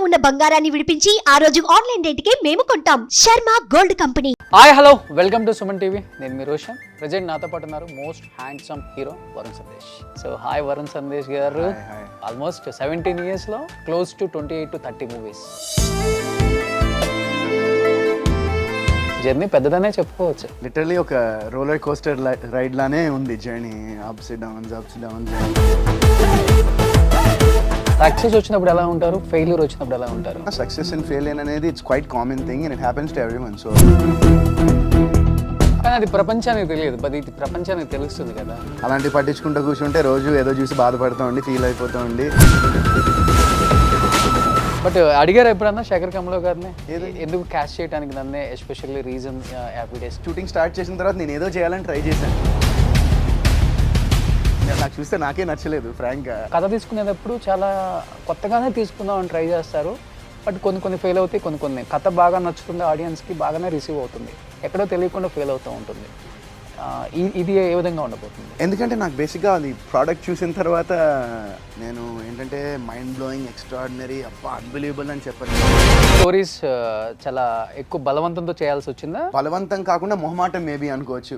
ఉన్న బంగారాన్ని విడిపించి ఆ రోజు ఆన్లైన్ రేటుకే మేము కొంటాం. Sharma gold company. Hi hello welcome to Suman TV. నేను మీ రోషన్. ప్రజెంట్ నాతో పాటు ఉన్నారు most handsome hero Varun Sandesh. So hi Varun Sandesh గారు. ఆల్మోస్ట్ 17 years లో close to 28 to 30 movies. Journey పెద్దదనే చెప్పుకోవచ్చు. లిటరలీ ఒక రోలర్ కోస్టర్ రైడ్ లానే ఉంది జర్నీ. Ups downs. సక్సెస్ వచ్చినప్పుడు ఎలా ఉంటారు, ఫెయిల్యూర్ వచ్చినప్పుడు ఎలా ఉంటారు? సక్సెస్ అండ్ ఫెయిలియర్ అనేది it's quite common thing and it happens to everyone. So కానీ అది ప్రపంచానికి తెలియదు, ఇది ప్రపంచానికి తెలుస్తుంది కదా. అలాంటి పట్టించుకుంటూ కూర్చుంటే రోజు ఏదో చూసి బాధపడుతూ ఉండి ఫీల్ అయిపోతూ ఉండి. బట్ అడిగారు ఎప్పుడన్నా శేఖర్ కమలో గారిని ఎందుకు క్యాష్ చేయడానికి నన్నే, especially reason happy days? Shooting start చేసిన తర్వాత నేను ఏదో చేయాలని ట్రై చేశాను. నాకు చూస్తే నాకే నచ్చలేదు ఫ్రాంక్గా. కథ తీసుకునేటప్పుడు చాలా కొత్తగానే తీసుకుందాం అని ట్రై చేస్తారు. బట్ కొన్ని ఫెయిల్ అవుతాయి, కొన్ని కథ బాగా నచ్చుతుంది, ఆడియన్స్కి బాగానే రిసీవ్ అవుతుంది, ఎక్కడో తెలియకుండా ఫెయిల్ అవుతూ ఉంటుంది. ఇది ఏ విధంగా ఉండబోతుంది? ఎందుకంటే నాకు బేసిక్గా అది ప్రోడక్ట్ చూసిన తర్వాత నేను ఏంటంటే మైండ్ బ్లోయింగ్, ఎక్స్ట్రాడినరీ, అన్బిలీవబుల్ అని చెప్పాను. స్టోరీస్ చాలా ఎక్కువ బలవంతంతో చేయాల్సి వచ్చిందా? బలవంతం కాకుండా మొహమాటం మేబీ అనుకోవచ్చు.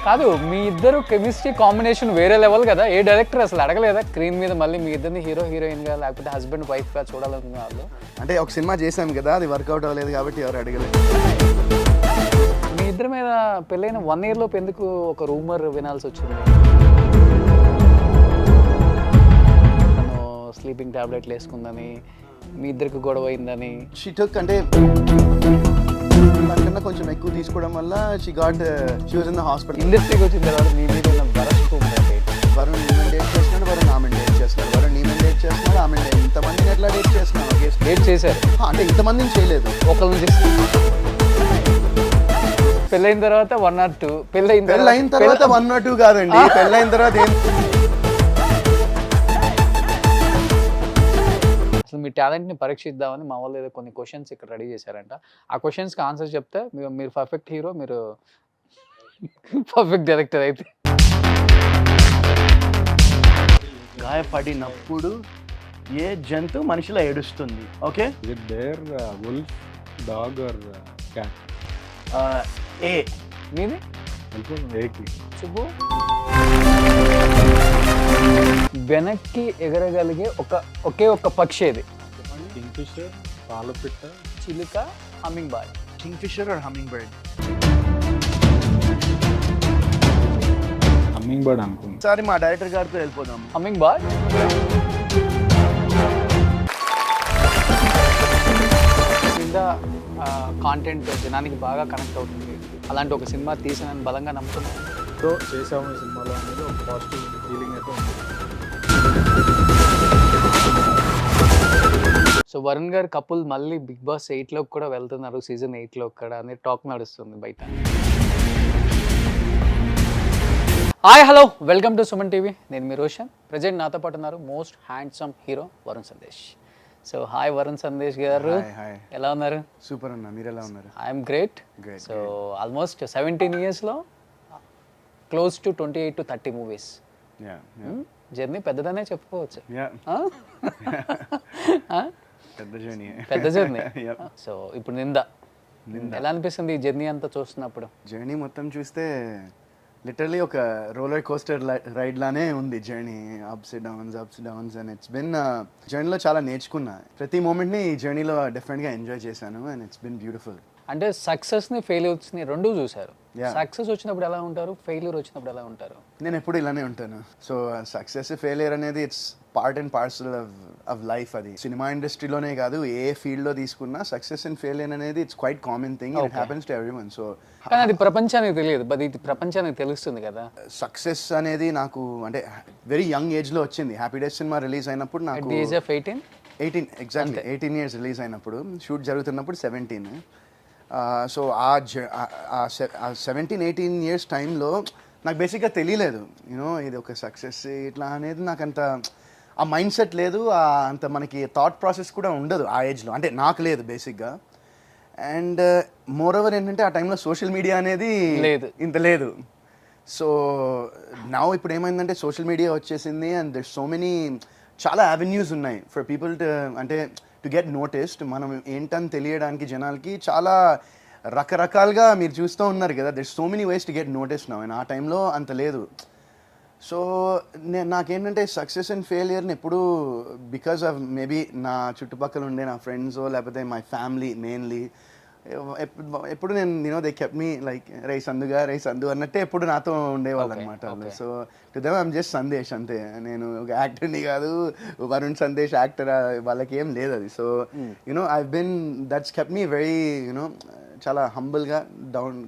కాదు, మీ ఇద్దరు కెమిస్ట్రీ కాంబినేషన్ వేరే లెవెల్ కదా. ఏ డైరెక్టర్ అసలు అడగలేదా స్క్రీన్ మీద మళ్ళీ మీ ఇద్దరిని హీరో హీరోయిన్గా లేకపోతే హస్బెండ్ వైఫ్గా చూడాలనుకునే వాళ్ళు? అంటే ఒక సినిమా చేశాం కదా, అది వర్కౌట్ అవ్వలేదు కాబట్టి ఎవరు అడగలేదు. మీ ఇద్దరి మీద పెళ్ళైన 1 year లోపు ఎందుకు ఒక రూమర్ వినాల్సి వచ్చింది? తను స్లీపింగ్ టాబ్లెట్లు వేసుకుందని, మీ ఇద్దరికి గొడవ అయిందని. షీ టుక్ అంటే దానికన్నా కొంచెం ఎక్కువ తీసుకోవడం వల్ల she was in the hospital. ఇండస్ట్రీకి వచ్చిన తర్వాత మీ మీద ఉన్న వరస్ట్ వరుణ్ ఈమెన్ డేట్ చేస్తున్నాడు, వరుణ్ ఆమెను డేట్ చేస్తున్నాడు, వరుణ్ ఈమెన్ డేట్ చేస్తున్నాడు, ఆమె ఇంతమందిని ఎట్లా డేట్ చేస్తున్నాడు? డేట్ చేశారు అంటే ఇంతమందిని చేయలేదు, ఒకళ్ళని చేసి. పెళ్ళైన తర్వాత 1 or 2, పెళ్ళైన తర్వాత 1 or 2 కాదండి. పెళ్ళైన తర్వాత అసలు మీ టాలెంట్ని పరీక్షిద్దామని మా వాళ్ళు ఏదో కొన్ని క్వశ్చన్స్ ఇక్కడ రెడీ చేశారంట. ఆ క్వశ్చన్స్కి ఆన్సర్ చెప్తే మీరు పర్ఫెక్ట్ హీరో, మీరు పర్ఫెక్ట్ డైరెక్టర్. అయితే గాయపడినప్పుడు ఏ జంతు మనిషిలో ఏడుస్తుంది? Okay, wolf, dog or cat? ఏ మీది చెప్పు. వెనక్కి ఎగరగలిగే ఒకే ఒక్క పక్షి ఏది? కింగ్ఫిషర్, పాలపిట్ట, చిలుక, hummingbird. Kingfisher or hummingbird? Hummingbird అనుకుంటా. ఒకసారి మా డైరెక్టర్ గారితో వెళ్ళిపోదాం. Humming bird. కింద కాంటెంట్ జనానికి బాగా కనెక్ట్ అవుతుంది, అలాంటి ఒక సినిమా తీసానని బలంగా నమ్ముతున్నాను. సో చేసాము ఈ సినిమాలో అనేది ఒక పాజిటివ్ ఫీలింగ్ అయితే ఉంది. సో వరుణ్ గారు కపుల్ మళ్ళీ బిగ్ బాస్ 8లోకి కూడా వెళ్తున్నారు, సీజన్ 8లో కూడా అనే టాక్ నడుస్తుంది బయట. Hi hello welcome to Suman TV. నేను మీ రోషన్. ప్రజెంట్ నాతో పాటు ఉన్నారు most handsome hero Varun Sandesh. So hi Varun Sandesh గారు, ఎలా ఉన్నారు? సూపర్ అన్న, మీరు ఎలా ఉన్నారు? I'm great. So almost 17 years లో close to 28 to 30 movies. Journey పెద్దదనే చెప్పుకోవచ్చు. పెద్ద జర్నీ. సో ఇప్పుడు నింద ఎలా అనిపిస్తుంది ఈ జర్నీ అంతా చూస్తున్నప్పుడు? జర్నీ మొత్తం చూస్తే లిటరలీ ఒక రోలర్ కోస్టర్ రైడ్ లానే ఉంది journey. Ups downs and it's been జర్నీలో చాలా నేర్చుకున్నా. ప్రతి మూమెంట్ని ఈ జర్నీలో డెఫినెట్గా ఎంజాయ్ చేశాను అండ్ ఇట్స్ బిన్ బ్యూటిఫుల్. అంటే సక్సెస్ని ఫెయిల్యూర్స్ని రెండూ చూశారు. సక్సెస్ వచ్చినప్పుడు ఎలా ఉంటారు, ఫెయిల్యూర్ వచ్చినప్పుడు ఎలా ఉంటారు? నేను ఎప్పుడు ఇలానే ఉంటాను. సో సక్సెస్ ఫెయిలియర్ అనేది it's part and parcel of life. అది సినిమా ఇండస్ట్రీలోనే కాదు, ఏ ఫీల్డ్లో తీసుకున్నా సక్సెస్ అండ్ ఫెయిలియర్ అనేది it's quite common thing. It happens to everyone. So కానీ అది ప్రపంచానికి తెలియదు, ఇది ప్రపంచానికి తెలుస్తుంది కదా. సక్సెస్ అనేది నాకు అంటే వెరీ యంగ్ ఏజ్లో వచ్చింది. హ్యాపీ డేస్ సినిమా రిలీజ్ అయినప్పుడు నాకు age of 18 exactly 18 years release అయినప్పుడు, షూట్ జరుగుతున్నప్పుడు 17. సో ఆ 17-18 years టైంలో నాకు బేసిక్గా తెలియలేదు యూనో ఇది ఒక సక్సెస్ ఇట్లా అనేది. నాకు అంత ఆ మైండ్ సెట్ లేదు, అంత మనకి థాట్ ప్రాసెస్ కూడా ఉండదు ఆ ఏజ్లో, అంటే నాకు లేదు బేసిక్గా. అండ్ మోర్ ఓవర్ ఏంటంటే ఆ టైంలో సోషల్ మీడియా అనేది ఇంత లేదు. సో నా ఇప్పుడు ఏమైందంటే సోషల్ మీడియా వచ్చేసింది అండ్ దెర్ సో మెనీ చాలా అవెన్యూస్ ఉన్నాయి ఫర్ పీపుల్ టు అంటే టు గెట్ నోటిస్డ్. మనం ఏంటని తెలియడానికి జనాలకి చాలా రకరకాలుగా మీరు చూస్తూ ఉన్నారు కదా, there so many ways to get noticed now. And ఆ టైంలో అంత లేదు. సో నాకేంటంటే సక్సెస్ అండ్ ఫెయిలియర్ని ఎప్పుడు బికాస్ ఆఫ్ మేబీ నా చుట్టుపక్కల ఉండే నా ఫ్రెండ్స్ లేకపోతే మై ఫ్యామిలీ మెయిన్లీ ఎప్పుడు నేను దే కెప్ట్ మీ లైక్ రే సందు అన్నట్టే ఎప్పుడు నాతో ఉండేవాళ్ళు అనమాట. So to them I'm just Sandesh అంతే. నేను ఒక యాక్టర్ని కాదు, వరుణ్ సందేశ్ యాక్టర్ వాళ్ళకి ఏం లేదు అది. So you know I been that's kept me very you know చాలా హంబుల్గా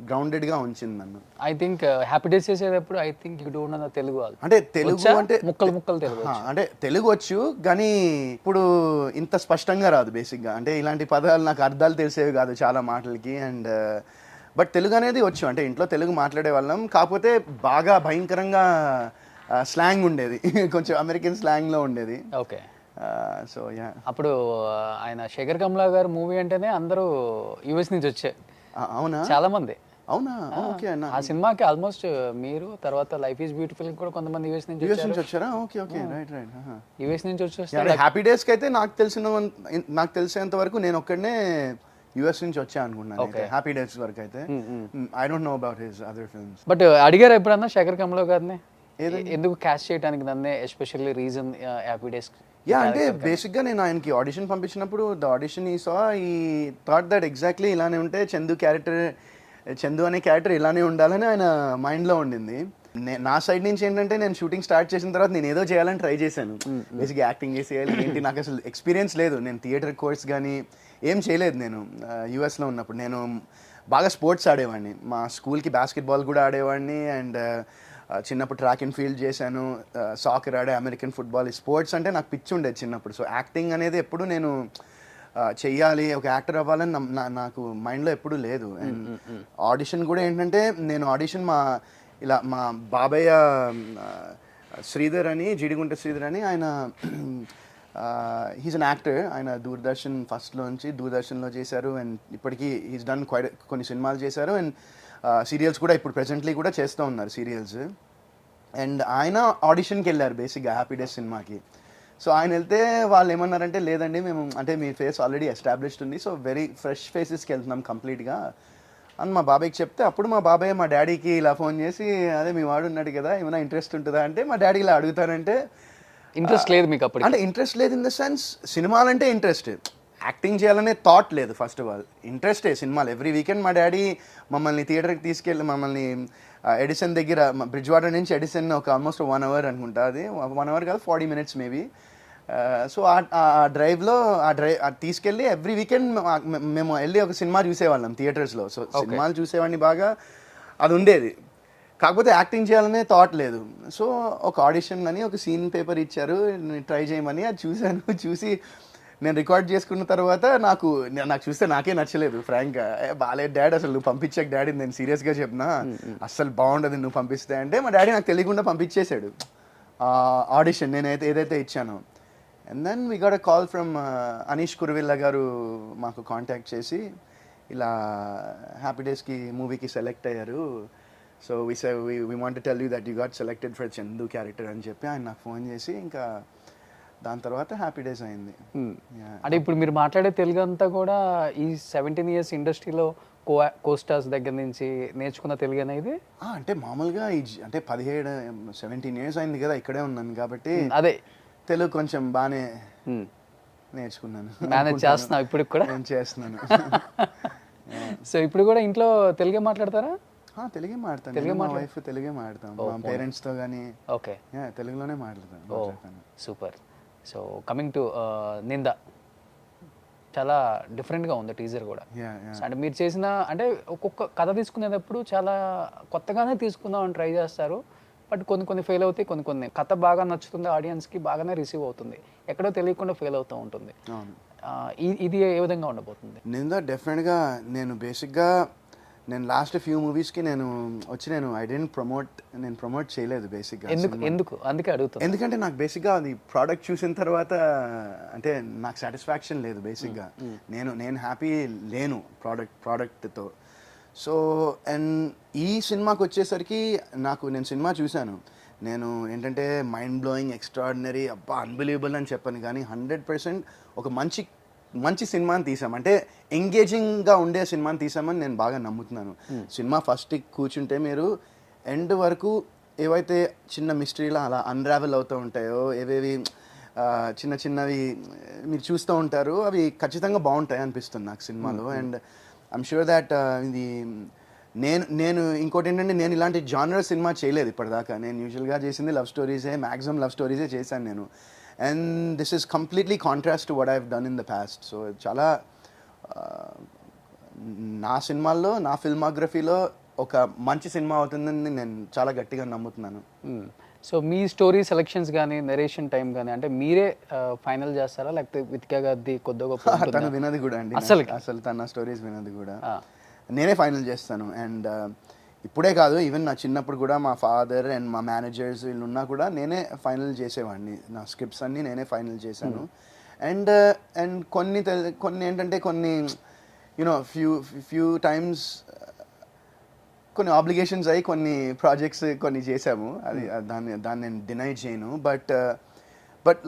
గ్రౌండెడ్గా ఉంచింది నన్ను. ఐ థింక్ హ్యాపీ డేస్ చేసేటప్పుడు I think you don't know Telugu వాళ్ళు. అంటే తెలుగు అంటే ముక్కలు తెలుగు అంటే తెలుగు వచ్చు కానీ ఇప్పుడు ఇంత స్పష్టంగా రాదు బేసిక్గా. అంటే ఇలాంటి పదాలు నాకు అర్థాలు తెలిసేవి కాదు చాలా మాటలకి. అండ్ బట్ తెలుగు అనేది వచ్చు, అంటే ఇంట్లో తెలుగు మాట్లాడే వాళ్ళం. కాకపోతే బాగా భయంకరంగా స్లాంగ్ ఉండేది, కొంచెం అమెరికన్ స్లాంగ్లో ఉండేది. ఓకే. సో యా, అప్పుడు ఆయన శేఖర్ కమ్లా గారు మూవీ అంటేనే అందరూ యూఎస్ నుంచి వచ్చారు. అవునా? చాలా మంది. అవునా? ఓకే. ఆ సినిమాకి ఆల్మోస్ట్ మీరు తర్వాత లైఫ్ ఈజ్ బ్యూటిఫుల్ కూడా కొంతమంది యూఎస్ నుంచి వచ్చారా? Okay okay, right right. US నుంచి వచ్చేస్తారు. హ్యాపీ డేస్కి అయితే నాకు తెలిసేంత వరకు నేను ఒక్కడనే యూఎస్ నుంచి వచ్చా అనుకున్నాను హ్యాపీ డేస్ వరకు అయితే. I don't know about his other films. But అడిగారు ఎప్పుడన్నా శేఖర్ కమ్లా గారిని ఎందుకు క్యాస్ట్ చేయడానికి నన్నే especially reason happy days? Yeah, అంటే బేసిక్గా నేను ఆయనకి ఆడిషన్ పంపించినప్పుడు ద ఆడిషన్ ఈ థాట్ దట్ ఎగ్జాక్ట్లీ ఇలానే ఉంటే చందు అనే క్యారెక్టర్ ఇలానే ఉండాలని ఆయన మైండ్లో ఉండింది. నా సైడ్ నుంచి ఏంటంటే నేను షూటింగ్ స్టార్ట్ చేసిన తర్వాత నేను ఏదో చేయాలని ట్రై చేశాను. బేసిక్గా యాక్టింగ్ చేసేయాలి ఏంటి, నాకు అసలు ఎక్స్పీరియన్స్ లేదు. నేను థియేటర్ కోర్స్ కానీ ఏం చేయలేదు. నేను యూఎస్లో ఉన్నప్పుడు నేను బాగా స్పోర్ట్స్ ఆడేవాడిని. మా స్కూల్కి బాస్కెట్బాల్ కూడా ఆడేవాడిని. అండ్ చిన్నప్పుడు ట్రాక్ అండ్ ఫీల్డ్ చేశాను, సాకర్ ఆడే, అమెరికన్ ఫుట్బాల్. స్పోర్ట్స్ అంటే నాకు పిచ్చి ఉండేది చిన్నప్పుడు. సో యాక్టింగ్ అనేది ఎప్పుడు నేను చెయ్యాలి, ఒక యాక్టర్ అవ్వాలని నాకు మైండ్లో ఎప్పుడూ లేదు. అండ్ ఆడిషన్ కూడా ఏంటంటే నేను ఆడిషన్ మా బాబయ్య శ్రీధర్ అని, జిడిగుంట శ్రీధర్ అని, ఆయన హీస్ అన్ యాక్టర్. ఆయన దూరదర్శన్ ఫస్ట్లోంచి దూరదర్శన్లో చేశారు. అండ్ ఇప్పటికీ హీస్ డన్ కొన్ని సినిమాలు చేశారు. అండ్ సీరియల్స్ కూడా ఇప్పుడు ప్రెజెంట్లీ కూడా చేస్తూ ఉన్నారు సీరియల్స్. అండ్ ఆయన ఆడిషన్కి వెళ్ళారు బేసిక్గా హ్యాపీ డేస్ సినిమాకి. సో ఆయన వెళ్తే వాళ్ళు ఏమన్నారంటే లేదండి మేము అంటే మీ ఫేస్ ఆల్రెడీ ఎస్టాబ్లిష్డ్ ఉంది, సో వెరీ ఫ్రెష్ ఫేసెస్కి వెళ్తున్నాం కంప్లీట్గా అని మా బాబాయ్కి చెప్తే, అప్పుడు మా బాబాయ్ మా డాడీకి ఇలా ఫోన్ చేసి అదే మీ వాడు ఉన్నాడు కదా ఏమైనా ఇంట్రెస్ట్ ఉంటుందా అంటే, మా డాడీ ఇలా అడుగుతానంటే ఇంట్రెస్ట్ లేదు మీకు అప్పుడు? అంటే ఇంట్రెస్ట్ లేదు ఇన్ ద సెన్స్ సినిమాలంటే ఇంట్రెస్ట్, యాక్టింగ్ చేయాలనే థాట్ లేదు. ఫస్ట్ ఆఫ్ ఆల్ ఇంట్రెస్టే సినిమాలు. ఎవ్రీ వీకెండ్ మా డాడీ మమ్మల్ని థియేటర్కి తీసుకెళ్ళి మమ్మల్ని ఎడిసన్ దగ్గర బ్రిడ్జ్ వాటర్ నుంచి ఎడిసన్ ఒక ఆల్మోస్ట్ 1 hour అనుకుంటా, అది 1 hour కాదు 40 minutes మేబీ. సో ఆ డ్రైవ్లో తీసుకెళ్ళి ఎవ్రీ వీకెండ్ మేము వెళ్ళి ఒక సినిమా చూసేవాళ్ళం థియేటర్స్లో. సో సినిమాలు చూసేవాడిని బాగా, అది ఉండేది. కాకపోతే యాక్టింగ్ చేయాలనే థాట్ లేదు. సో ఒక ఆడిషన్ అని ఒక సీన్ పేపర్ ఇచ్చారు, ట్రై చేయమని. అది చూసి నేను రికార్డ్ చేసుకున్న తర్వాత నాకు చూస్తే నాకే నచ్చలేదు ఫ్రాంక్గా. బాలేదు డాడీ, అసలు నువ్వు పంపించాక డాడీ నేను సీరియస్గా చెప్పినా అస్సలు బాగుండదు నువ్వు పంపిస్తే అంటే, మా డాడీ నాకు తెలియకుండా పంపించేశాడు ఆడిషన్ నేనైతే ఏదైతే ఇచ్చానో. And then we got a call from Anish Kuruvilla గారు మాకు కాంటాక్ట్ చేసి ఇలా హ్యాపీ డేస్కి మూవీకి సెలెక్ట్ అయ్యారు, so we want to tell you that you got selected for Chandu character అని చెప్పి ఆయన నాకు ఫోన్ చేసి, ఇంకా దాని తర్వాత హ్యాపీ డేస్ అయింది. అంటే ఇప్పుడు మీరు మాట్లాడే తెలుగు అంతా కూడా ఈ 17 years ఇండస్ట్రీలో కోస్టార్స్ దగ్గర నుంచి నేర్చుకున్న తెలుగు అనేది? అంటే మామూలుగా అంటే 17 years అయింది కదా ఇక్కడే ఉన్నాను కాబట్టి అదే తెలుగు కొంచెం బాగానే నేర్చుకున్నాను. మేనేజ్ చేస్తున్నావు ఇప్పుడు కూడా? నేను చేస్తున్నాను. సో ఇప్పుడు కూడా ఇంట్లో తెలుగే మాట్లాడతారా? తెలుగే మాట్లాడతాను. మా వైఫ్ తెలుగే మాట్లాడతాం, మా పేరెంట్స్తో కానీ. ఓకే, తెలుగులోనే మాట్లాడతాను. సూపర్. సో కమింగ్ టు నింద, చాలా డిఫరెంట్గా ఉంది టీజర్ కూడా. అంటే మీరు చేసిన అంటే ఒక్కొక్క కథ తీసుకునేటప్పుడు చాలా కొత్తగానే తీసుకుందాం అని ట్రై చేస్తారు, బట్ కొన్ని ఫెయిల్ అవుతాయి, కొన్ని కథ బాగా నచ్చుతుంది, ఆడియన్స్కి బాగానే రిసీవ్ అవుతుంది, ఎక్కడో తెలియకుండా ఫెయిల్ అవుతూ ఉంటుంది. ఇది ఏ విధంగా ఉండబోతుంది? నింద డెఫినెట్గా నేను లాస్ట్ ఫ్యూ మూవీస్కి నేను ప్రమోట్ చేయలేదు బేసిక్గా. ఎందుకు అందుకే అడుగుతాను. ఎందుకంటే నాకు బేసిక్గా అది ప్రోడక్ట్ చూసిన తర్వాత అంటే నాకు సాటిస్ఫాక్షన్ లేదు బేసిక్గా. నేను హ్యాపీ లేను ప్రోడక్ట్తో. సో అండ్ ఈ సినిమాకి వచ్చేసరికి నేను సినిమా చూశాను, నేను ఏంటంటే మైండ్ బ్లోయింగ్, ఎక్స్ట్రాడినరీ, అబ్బా అన్బిలీవబుల్ అని చెప్పను, కానీ 100% ఒక మంచి సినిమాని తీసాం. అంటే ఎంగేజింగ్గా ఉండే సినిమాని తీసామని నేను బాగా నమ్ముతున్నాను. సినిమా ఫస్ట్ కూర్చుంటే మీరు ఎండ్ వరకు ఏవైతే చిన్న మిస్టరీలా అలా అన్రావెల్ అవుతూ ఉంటాయో, ఏవేవి చిన్న చిన్నవి మీరు చూస్తూ ఉంటారు, అవి ఖచ్చితంగా బాగుంటాయి అనిపిస్తుంది నాకు సినిమాలో. అండ్ ఐమ్ షూర్ దాట్ ఇది నేను ఇంకోటి ఏంటంటే, నేను ఇలాంటి జానర్ సినిమా చేయలేదు ఇప్పటిదాకా. నేను యూజువల్గా చేసింది లవ్ స్టోరీసే, మ్యాక్సిమం లవ్ స్టోరీసే చేశాను నేను. And this is completely contrast to what I have done in the past. So చాలా నా సినిమాల్లో, నా ఫిల్మోగ్రఫీలో ఒక మంచి సినిమా అవుతుందని నేను చాలా గట్టిగా నమ్ముతున్నాను. సో మీ స్టోరీ సెలెక్షన్స్ కానీ, నెరేషన్ టైం కానీ అంటే మీరే ఫైనల్ చేస్తారా, లేకపోతే వితికా గారిది కొద్దిగా గొప్ప ఉంటుందా? తను వినది కూడా అండి, అసలు తన స్టోరీస్ వినది కూడా నేనే ఫైనల్ చేస్తాను. అండ్ ఇప్పుడే కాదు, ఈవెన్ నా చిన్నప్పుడు కూడా మా ఫాదర్ అండ్ మా మేనేజర్స్ వీళ్ళు ఉన్నా కూడా నేనే ఫైనల్ చేసేవాడిని. నా స్క్రిప్ట్స్ అన్నీ నేనే ఫైనల్ చేశాను. అండ్ కొన్ని ఏంటంటే కొన్ని యూనో ఫ్యూ టైమ్స్ కొన్ని ఆబ్లిగేషన్స్ అయ్యి కొన్ని ప్రాజెక్ట్స్ కొన్ని చేసాము. అది దాన్ని నేను డినై చేయను. బట్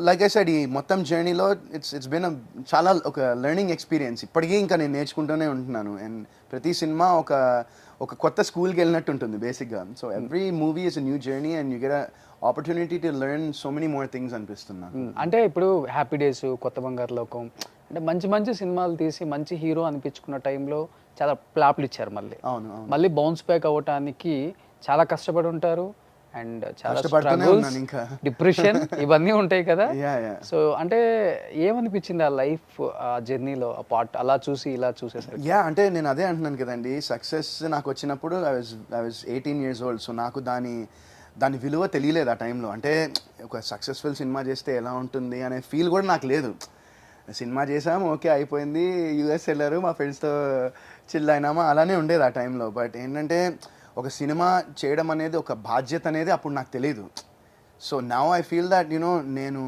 లైక్ ఐ సెడ్, ఈ మొత్తం జర్నీలో ఇట్స్ బిన్ చాలా ఒక లెర్నింగ్ ఎక్స్పీరియన్స్. ఇప్పటికీ ఇంకా నేను నేర్చుకుంటూనే ఉంటున్నాను. అండ్ ప్రతి సినిమా ఒక కొత్త స్కూల్కి వెళ్ళినట్టు ఉంటుంది బేసిక్గా. So every movie is a new journey and you get a opportunity to learn so many more things అనిపిస్తున్నాను. అంటే ఇప్పుడు హ్యాపీ డేస్, కొత్త బంగారు లోకం అంటే మంచి సినిమాలు తీసి మంచి హీరో అనిపించుకున్న టైంలో చాలా ఫ్లాప్లు ఇచ్చారు. మళ్ళీ బౌన్స్ బ్యాక్ అవ్వటానికి చాలా కష్టపడి ఉంటారు. అండ్ చాలా స్ట్రగుల్స్, డిప్రెషన్ ఇవన్నీ ఉంటాయి కదా. సో అంటే ఏమనిపించింది ఆ లైఫ్, ఆ జర్నీలో ఆ పార్ట్ అలా చూసి ఇలా చూసేసరికి? అంటే నేను అదే అంటున్నాను కదండి, సక్సెస్ నాకు వచ్చినప్పుడు I was 18 years old. So నాకు దాని విలువ తెలియలేదు ఆ టైంలో. అంటే ఒక సక్సెస్ఫుల్ సినిమా చేస్తే ఎలా ఉంటుంది అనే ఫీల్ కూడా నాకు లేదు. సినిమా చేసాము, ఓకే అయిపోయింది, యూఎస్ వెళ్ళారు, మా ఫ్రెండ్స్తో చిల్ అయినామా, అలానే ఉండేది ఆ టైంలో. బట్ ఏంటంటే ఒక సినిమా చేయడం అనేది ఒక బాధ్యత అనేది అప్పుడు నాకు తెలియదు. So now I feel that you know నేను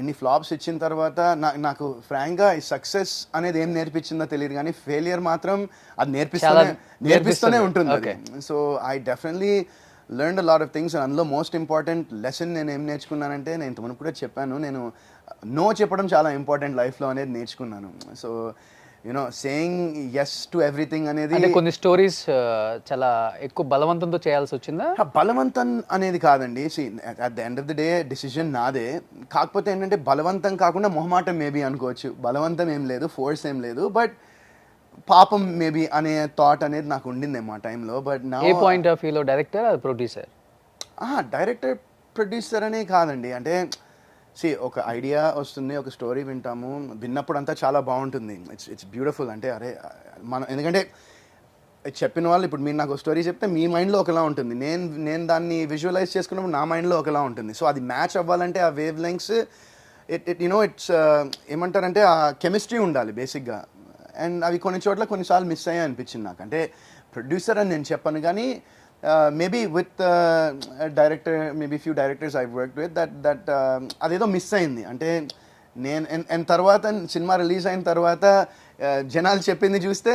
ఎన్ని ఫ్లాప్స్ ఇచ్చిన తర్వాత నాకు ఫ్రాంక్గా ఈ సక్సెస్ అనేది ఏం నేర్పించిందో తెలియదు, కానీ ఫెయిలియర్ మాత్రం అది నేర్పిస్తూనే ఉంటుంది అది. So I definitely learned a lot of things. అందులో మోస్ట్ ఇంపార్టెంట్ లెసన్ నేను ఏం నేర్చుకున్నానంటే, నేను ఇంతకుముందు కూడా చెప్పాను, నేను నో చెప్పడం చాలా ఇంపార్టెంట్ లైఫ్లో అనేది నేర్చుకున్నాను. So you know saying yes to everything అనేది, అంటే కొన్ని స్టోరీస్ చాలా ఎక్కువ బలవంతంతో చేయాల్సి వచ్చిందా? బలవంతం అనేది కాదండి. At the end of the day decision నాదే. కాకపోతే ఏంటంటే బలవంతం కాకుండా మొహమాటం మేబీ అనుకోవచ్చు. బలవంతం ఏం లేదు, ఫోర్స్ ఏం లేదు, బట్ పాపం మేబీ అనే థాట్ అనేది నాకు ఉండిందేమో ఆ టైంలో. బట్ నా ఏ పాయింట్ ఆఫ్ వ్యూలో, డైరెక్టర్ అది ప్రొడ్యూసర్? డైరెక్టర్ ప్రొడ్యూసర్ అనే కాదండి. అంటే ఒక ఐడియా వస్తుంది, ఒక స్టోరీ వింటాము, విన్నప్పుడు అంతా చాలా బాగుంటుంది, ఇట్స్ బ్యూటిఫుల్. అంటే అరే మనం, ఎందుకంటే చెప్పిన వాళ్ళు ఇప్పుడు మీరు నాకు స్టోరీ చెప్తే మీ మైండ్లో ఒకలా ఉంటుంది, నేను దాన్ని విజువలైజ్ చేసుకున్నప్పుడు నా మైండ్లో ఒకలా ఉంటుంది. సో అది మ్యాచ్ అవ్వాలంటే ఆ వేవ్ లెంగ్స్ ఇట్స్ ఏమంటారంటే ఆ కెమిస్ట్రీ ఉండాలి బేసిక్గా. అండ్ అవి కొన్ని చోట్ల కొన్నిసార్లు మిస్ అయ్యాయి అనిపించింది నాకు. అంటే ప్రొడ్యూసర్ అని నేను చెప్పను, కానీ maybe with director, maybe few directors I work with that అదేదో మిస్ అయింది. అంటే నేను తర్వాత సినిమా రిలీజ్ అయిన తర్వాత జనాలు చెప్పింది చూస్తే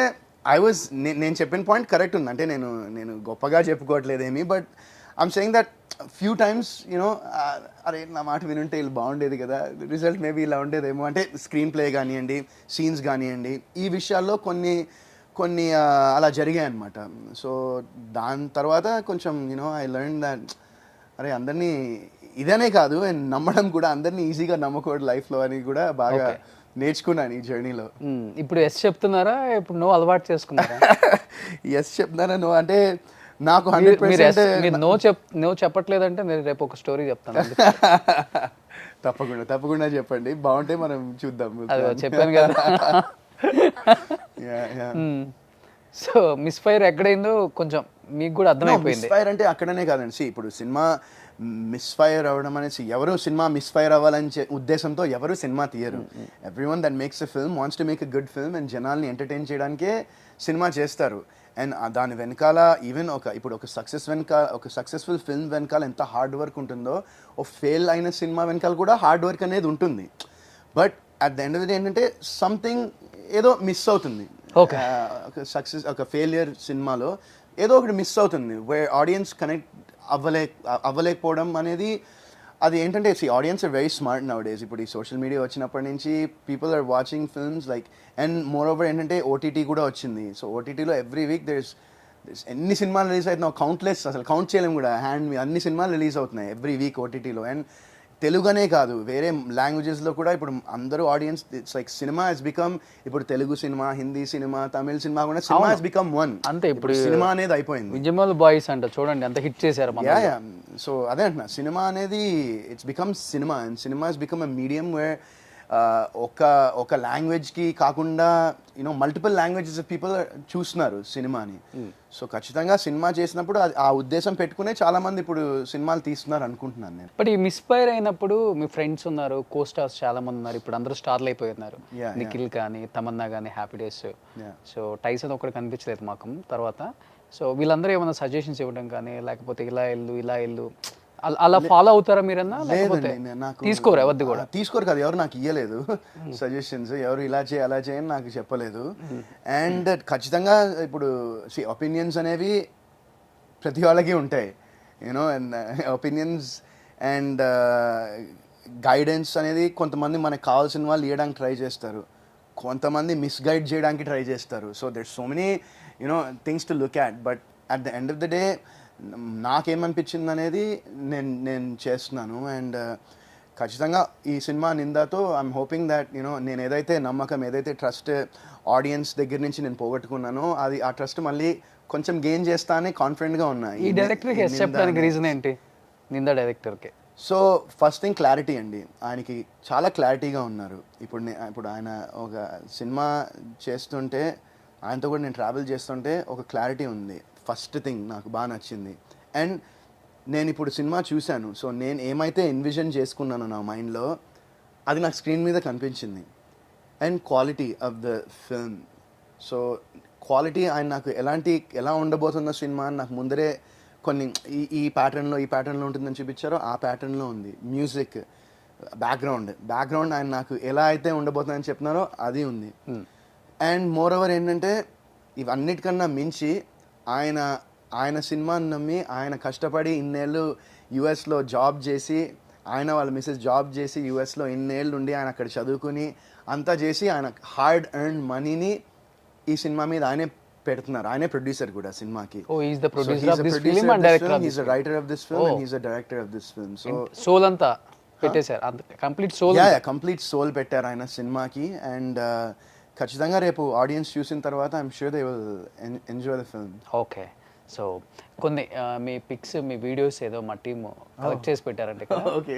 నేను చెప్పిన పాయింట్ కరెక్ట్ ఉంది. అంటే నేను గొప్పగా చెప్పుకోవట్లేదేమీ, but I'm saying that few times you know అరే నా మాట వినుంటే ఇలా బాగుండేది కదా, రిజల్ట్ మేబీ ఇలా ఉండేదేమో. అంటే స్క్రీన్ ప్లే కానివ్వండి, సీన్స్ కానివ్వండి, ఈ విషయాల్లో కొన్ని అలా జరిగాయి అనమాట. సో దాని తర్వాత కొంచెం యూనో ఐ లెర్న్ దట్ అరే అందరినీ ఇదనే కాదు, అండ్ నమ్మడం కూడా అందరినీ ఈజీగా నమ్మకూడదు లైఫ్లో అని కూడా బాగా నేర్చుకున్నాను ఈ జర్నీలో. ఇప్పుడు ఎస్ చెప్తున్నారా, ఇప్పుడు నో అలవాటు చేసుకున్నారా? ఎస్ చెప్తున్నారా నో అంటే నాకు 100% నో చెప్పట్లేదంటే నేను రేపు ఒక స్టోరీ చెప్తాను. తప్పకుండా చెప్పండి, బాగుంటే మనం చూద్దాం. చెప్పాను కదా. సో మిస్ ఫైర్ ఎక్కడైందో కొంచెం మీకు కూడా అర్థమైపోయింది. మిస్ ఫైర్ అంటే అక్కడనే కాదండి. ఇప్పుడు సినిమా మిస్ ఫైర్ అవ్వడం అనేసి ఎవరు సినిమా మిస్ ఫైర్ అవ్వాలని ఉద్దేశంతో ఎవరు సినిమా తీయరు. Everyone that makes a film wants to make a good film and జనాల్ని ఎంటర్టైన్ చేయడానికే సినిమా చేస్తారు. అండ్ దాని వెనకాల ఈవెన్ ఇప్పుడు ఒక సక్సెస్ఫుల్ ఫిల్మ్ వెనకాల ఎంత హార్డ్ వర్క్ ఉంటుందో, ఓ ఫెయిల్ అయిన సినిమా వెనకాల కూడా హార్డ్ వర్క్ అనేది ఉంటుంది. But at the end of the day ఏంటంటే సంథింగ్ ఏదో మిస్ అవుతుంది. ఒక ఫెయిలియర్ సినిమాలో ఏదో ఒకటి మిస్ అవుతుంది, వేర్ ఆడియన్స్ కనెక్ట్ అవ్వలేకపోవడం అనేది అది ఏంటంటే audience are very smart nowadays. ఇప్పుడు ఈ సోషల్ మీడియా వచ్చినప్పటి నుంచి people are watching films like, and moreover ఏంటంటే ఓటీటీ కూడా వచ్చింది. సో ఓటీటీలో ఎవ్రీ వీక్ there's ఎన్ని సినిమాలు రిలీజ్ అవుతున్నాయి, కౌంట్లెస్, అసలు కౌంట్ చేయలేము కూడా హ్యాండ్ మీద, అన్ని సినిమాలు రిలీజ్ అవుతున్నాయి ఎవ్రీ వీక్ ఓటీటీలో. అండ్ తెలుగునే కాదు వేరే లాంగ్వేజెస్లో కూడా ఇప్పుడు అందరూ audience, it's like cinema has become, ఇప్పుడు Telugu cinema, Hindi cinema, Tamil cinema కూడా సినిమా హెస్ బికమ్ వన్. అంతే, ఇప్పుడు సినిమా అనేది అయిపోయింది. విజయమల్ బాయ్స్ అంట చూడండి ఎంత హిట్ చేశారు మన. యా సో అదే అంటున్నా, సినిమా అనేది it's become cinema, and cinema has become a medium where ఒక లాంగ్వేజ్కి కాకుండా యూనో మల్టిపుల్ లాంగ్వేజెస్ పీపుల్ చూస్తున్నారు సినిమాని. సో ఖచ్చితంగా సినిమా చేసినప్పుడు ఆ ఉద్దేశం పెట్టుకునే చాలా మంది ఇప్పుడు సినిమాలు తీస్తున్నారు అనుకుంటున్నాను నేను. బట్ ఈ మిస్ఫైర్ అయినప్పుడు మీ ఫ్రెండ్స్ ఉన్నారు, కో స్టార్స్ చాలా మంది ఉన్నారు, ఇప్పుడు అందరూ స్టార్లు అయిపోయినారు. నిఖిల్ కానీ, తమన్నా కానీ, హ్యాపీ డేస్. సో టైసన్ ఒకటి కనిపించలేదు మాకు తర్వాత. సో వీళ్ళందరూ ఏమైనా సజెషన్స్ ఇవ్వడం కానీ, లేకపోతే ఇలా వెళ్ళు అలా ఫాలో అవుతారా మీరన్నా? లేకపోతే తీసుకోరు ఎవరిది కూడా? తీసుకోరు కదా, ఎవరు నాకు ఇవ్వలేదు సజెషన్స్, ఎవరు ఇలా చేయి అలా చేయని నాకు చెప్పలేదు. అండ్ ఖచ్చితంగా ఇప్పుడు ఒపీనియన్స్ అనేవి ప్రతి వాళ్ళకి ఉంటాయి, you know, and opinions and guidance అనేది కొంతమంది మనకు కావాల్సిన వాళ్ళు ఇవ్వడానికి ట్రై చేస్తారు, కొంతమంది మిస్గైడ్ చేయడానికి ట్రై చేస్తారు. So there so many you know things to look at, but at the end of the day నాకేమనిపించింది అనేది నేను చేస్తున్నాను. అండ్ ఖచ్చితంగా ఈ సినిమా నిందాతో ఐఎమ్ హోపింగ్ దట్ యూనో నేను ఏదైతే నమ్మకం, ఏదైతే ట్రస్ట్ ఆడియన్స్ దగ్గర నుంచి నేను పోగొట్టుకున్నానో అది ఆ ట్రస్ట్ మళ్ళీ కొంచెం గెయిన్ చేస్తా అని కాన్ఫిడెంట్గా ఉన్నా. ఈ డైరెక్టర్కి ఎస్ చెప్పడానికి రీజన్ ఏంటి? నిందా డైరెక్టర్కి సో ఫస్ట్ థింగ్ క్లారిటీ అండి, ఆయనకి చాలా క్లారిటీగా ఉన్నారు. ఇప్పుడు ఆయన ఒక సినిమా చేస్తుంటే, ఆయనతో కూడా నేను ట్రావెల్ చేస్తుంటే ఒక క్లారిటీ ఉంది. ఫస్ట్ థింగ్ నాకు బాగా నచ్చింది. అండ్ నేను ఇప్పుడు సినిమా చూశాను, సో నేను ఏమైతే ఎన్విజన్ చేసుకున్నానో నా మైండ్లో అది నాకు స్క్రీన్ మీద కనిపించింది. And quality of the film, so quality ఆయన నాకు ఎలా ఉండబోతుందో సినిమా అని నాకు ముందరే కొన్ని ఈ ప్యాటర్న్లో ఉంటుందని చూపించారో ఆ ప్యాటర్న్లో ఉంది. మ్యూజిక్, బ్యాక్గ్రౌండ్ ఆయన నాకు ఎలా అయితే ఉండబోతుందని చెప్తున్నారో అది ఉంది. అండ్ మోర్ ఓవర్ ఏంటంటే ఇవన్నిటికన్నా మించి ఆయన సినిమాని నమ్మి ఆయన కష్టపడి ఇన్నేళ్ళు యుఎస్లో జాబ్ చేసి, ఆయన వాళ్ళ మిస్సెస్ జాబ్ చేసి యుఎస్లో ఇన్నేళ్ళు ఉండి ఆయన అక్కడ చదువుకుని అంతా చేసి ఆయన హార్డ్ ఎర్న్ మనీని ఈ సినిమా మీద ఆయనే పెడుతున్నారు. ఆయనే ప్రొడ్యూసర్ కూడా సినిమాకి. Is the producer of this film and director, he is the writer of this film and he is the director of this film. So soul అంతా పెట్టేశారు, కంప్లీట్ సోల్. కంప్లీట్ సోల్ పెట్టారు ఆయన సినిమాకి. అండ్ ఖచ్చితంగా రేపు audience చూసిన తర్వాత I'm sure they will enjoy the film. Okay, so కొన్ని మీ పిక్స్, మీ వీడియోస్ ఏదో మా టీమ్ కలెక్ట్ చేసి పెట్టారంటే కదా. ఓకే,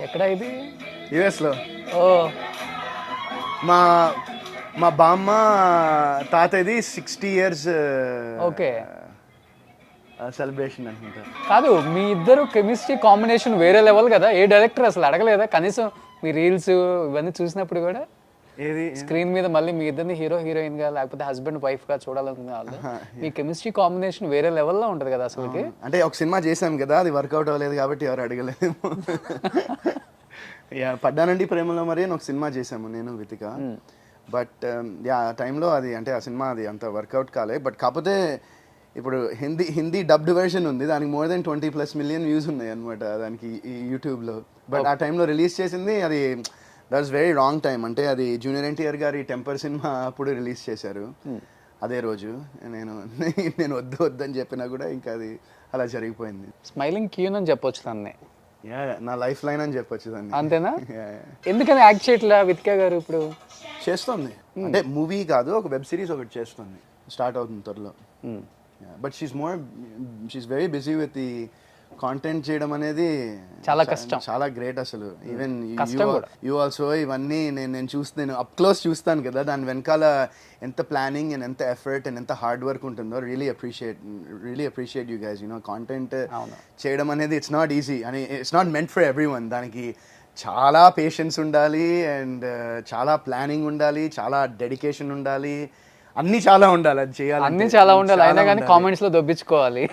ఎక్కడ ఇది? యుఎస్లో. ఓ, మా బామ్మ తాతది 60 years ఓకే సెలబ్రేషన్ అనుకుంటా. కాదు, మీ ఇద్దరు కెమిస్ట్రీ కాంబినేషన్ వేరే లెవెల్ కదా. ఏ డైరెక్టర్ అసలు అడగలేదా కనీసం? మీ రీల్స్ ఇవన్నీ చూసినప్పుడు కూడా ఏది స్క్రీన్ మీద మళ్ళీ మీ ఇద్దరిని హీరోయిన్ గా లేకపోతే హస్బెండ్ వైఫ్ గా చూడాలనుకునే వాళ్ళు, మీ కెమిస్ట్రీ కాంబినేషన్ వేరే లెవెల్లో ఉంటుంది కదా అసలుకి. అంటే ఒక సినిమా చేశాం కదా, అది వర్కౌట్ అవ్వలేదు కాబట్టి ఎవరు అడగలేదు. పడ్డానండి ప్రేమలో మరి అని ఒక సినిమా చేసాము నేను వితిక. బట్ ఆ టైంలో అది అంటే ఆ సినిమా అది అంత వర్కౌట్ కాలే. బట్ కాకపోతే ఇప్పుడు హిందీ డబ్డ్ వెర్షన్ ఉంది, దానికి more than 20+ million వ్యూస్ ఉన్నాయి అనమాట దానికి యూట్యూబ్లో. బట్ ఆ టైంలో రిలీజ్ చేసింది అది that was very wrong time. అంటే అది జూనియర్ ఎన్టీఆర్ గారి టెంపర్ సినిమా అప్పుడు రిలీజ్ చేశారు. అదే రోజు నేను వద్దని చెప్పినా కూడా ఇంకా అది అలా జరిగిపోయింది. స్మైలింగ్ క్యూన్ అని చెప్పొచ్చు దాన్ని. నా లైఫ్ లైన్ అని చెప్పొచ్చు దాన్ని. అంతేనా? ఎందుకని యాక్ట్ చేయట్లా వితికా గారు? ఇప్పుడు చేస్తుంది, అంటే మూవీ కాదు, ఒక వెబ్ సిరీస్ ఒకటి చేస్తుంది, స్టార్ట్ అవుతుంది త్వరలో. But she's very busy with the content చేయడం అనేది చాలా కష్టం, చాలా గ్రేట్ అసలు. ఈవెన్ యూ ఆల్సో ఇవన్నీ నేను అప్ క్లోజ్ చూస్తాను కదా, దాని వెనకాల ఎంత ప్లానింగ్ అండ్ ఎంత ఎఫర్ట్ అండ్ ఎంత హార్డ్ వర్క్ ఉంటుందో. Really appreciate you guys. You know content చేయడం అనేది ఇట్స్ నాట్ ఈజీ అని, it's not meant for everyone. దానికి చాలా పేషెన్స్ ఉండాలి అండ్ చాలా ప్లానింగ్ ఉండాలి, చాలా డెడికేషన్ ఉండాలి. అన్నీ చాలా ఉండాలి అది చేయాలి అన్ని చాలా ఉండాలి, అయినా కానీ కామెంట్స్ లో దొబ్బించుకోవాలి.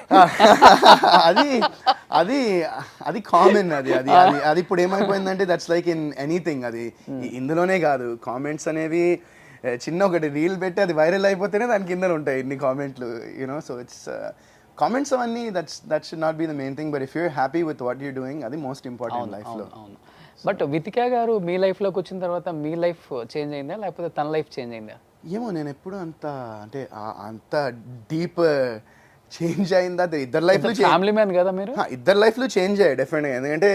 అది అది అది కామన్ అది అది అది అది ఇప్పుడు ఏమైపోయిందంటే దట్స్ లైక్ ఇన్ ఎనీథింగ్. అది ఇందులోనే కాదు, కామెంట్స్ అనేవి చిన్న ఒకటి రీల్ పెట్టి అది వైరల్ అయిపోతేనే దాని కింద ఉంటాయి ఇన్ని కామెంట్లు, యూనో. సో ఇట్స్ కామెంట్స్ అవన్నీ that should not be the main thing, but if you're happy with what you're doing అది మోస్ట్ ఇంపార్టెంట్ లైఫ్లో. అవును. బట్ వితికా గారు మీ లైఫ్లోకి వచ్చిన తర్వాత మీ లైఫ్ చేంజ్ అయిందా లేకపోతే తన లైఫ్ చేంజ్ అయిందా? ఏమో నేను ఎప్పుడు అంత అంటే అంత డీప్ చేంజ్ అయిందా ఇద్దరు లైఫ్లో. ఫ్యామిలీ మ్యాన్ కదా మీరు? ఇద్దరు లైఫ్లో చేంజ్ అయ్యాయి డెఫినెట్గా, ఎందుకంటే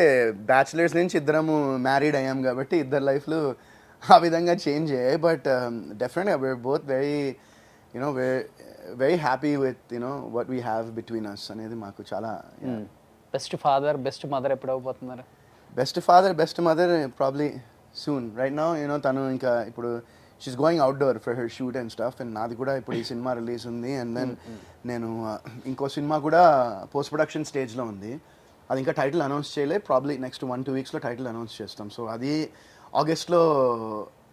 బ్యాచిలర్స్ నుంచి ఇద్దరము మ్యారీడ్ అయ్యాం కాబట్టి ఇద్దరు లైఫ్లు ఆ విధంగా చేంజ్ అయ్యాయి. బట్ డెఫినెట్గా we are both very happy with what we have between us అనేది మాకు చాలా. బెస్ట్ ఫాదర్ బెస్ట్ మదర్ ఎప్పుడు అయిపోతున్నారు? Best father best mother probably soon. Right now తను ఇంకా ఇప్పుడు she's going outdoor for her shoot and stuff, and నాది కూడా ఇప్పుడు ఈ సినిమా రిలీజ్ ఉంది. అండ్ దెన్ నేను ఇంకో సినిమా కూడా పోస్ట్ ప్రొడక్షన్ స్టేజ్లో ఉంది, అది ఇంకా టైటిల్ అనౌన్స్ చేయలేదు. ప్రాబ్లీ నెక్స్ట్ 1-2 వీక్స్లో టైటిల్ అనౌన్స్ చేస్తాం. సో అది ఆగస్ట్లో,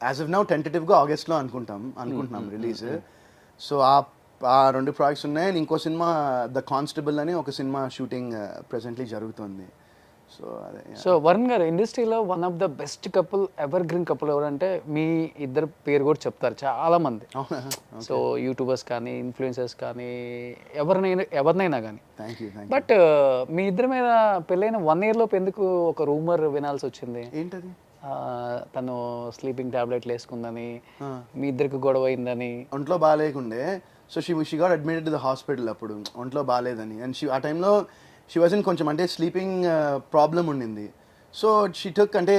యాజ్ ఆఫ్ నౌ టెంటేటివ్గా ఆగస్ట్లో అనుకుంటున్నాం రిలీజ్. సో ఆ 2 ప్రాజెక్ట్స్ ఉన్నాయి. ఇంకో సినిమా ద కానిస్టేబుల్ అని ఒక సినిమా షూటింగ్ ప్రెసెంట్లీ జరుగుతుంది. సో అదే. సో వరుణ్ గారు, ఇండస్ట్రీలో one of the best couple, ever green couple ఎవరంటే మీ ఇద్దరు పేరు కూడా చెప్తారు చాలా మంది. సో యూట్యూబర్స్ కానీ ఇన్ఫ్లుయెన్సర్స్ కానీ ఎవరినైనా కానీ. Thank you. బట్ మీ ఇద్దరి మీద పెళ్ళైన 1 year లోపు ఎందుకు ఒక రూమర్ వినాల్సి వచ్చింది? ఏంటది? తను స్లీపింగ్ టాబ్లెట్లు వేసుకుందని, మీ ఇద్దరికి గొడవ అయిందని. ఒంట్లో బాగాలేకుండే. So she got admitted to the hospital అప్పుడు ఒంట్లో బాగాలేదని. అండ్ ఆ టైంలో షీ వాజన్ కొంచెం అంటే స్లీపింగ్ ప్రాబ్లం ఉండింది. సో షీ టుక్ అంటే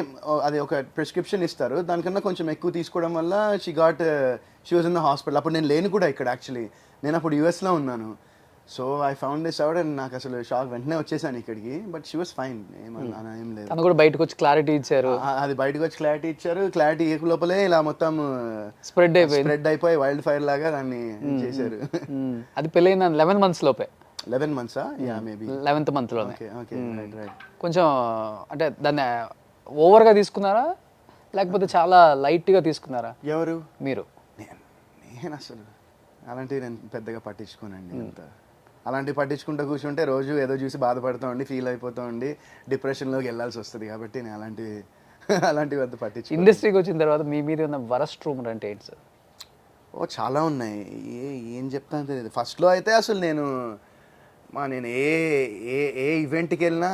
అది ఒక ప్రిస్క్రిప్షన్ ఇస్తారు, దానికన్నా కొంచెం ఎక్కువ తీసుకోవడం వల్ల she was in the hospital. అప్పుడు నేను లేను కూడా ఇక్కడ, యాక్చువల్లీ నేను అప్పుడు యూఎస్లో ఉన్నాను. So I found this out and నాకు అసలు షాక్, వెంటనే వచ్చేసాను ఇక్కడికి. బట్ షీ వాజ్ ఫైన్, ఏం లేదు. తను కూడా బయటకు వచ్చి క్లారిటీ ఇచ్చారు. అది బయటకు వచ్చి క్లారిటీ ఇచ్చారు. క్లారిటీ లోపలే ఇలా మొత్తం స్ప్రెడ్ అయిపోయి వైల్డ్ ఫైర్ లాగా దాన్ని చేశారు. అది పెళ్ళైన 11 months లోపే. 11 months? Yeah, maybe 11th month లోనే. Okay, right. కొంచెం అంటే దాన్ని ఓవర్గా తీసుకున్నారా లేకపోతే చాలా లైట్గా తీసుకున్నారా? ఎవరు? మీరు? నేను అసలు అలాంటివి నేను పెద్దగా పట్టించుకోనండి. అంత అలాంటివి పట్టించుకుంటూ కూర్చుంటే రోజు ఏదో చూసి బాధపడుతూ ఉండి ఫీల్ అయిపోతూ ఉండి డిప్రెషన్లోకి వెళ్ళాల్సి వస్తుంది. కాబట్టి నేను అలాంటివి వద్ద పట్టించు. ఇండస్ట్రీకి వచ్చిన తర్వాత మీ మీద ఉన్న వరస్ట్ రూమర్ అంటే ఏంటి సార్? చాలా ఉన్నాయి. ఏం చెప్తాను తెలియదు. ఫస్ట్లో అయితే అసలు నేను ఏ ఈవెంట్కి వెళ్ళినా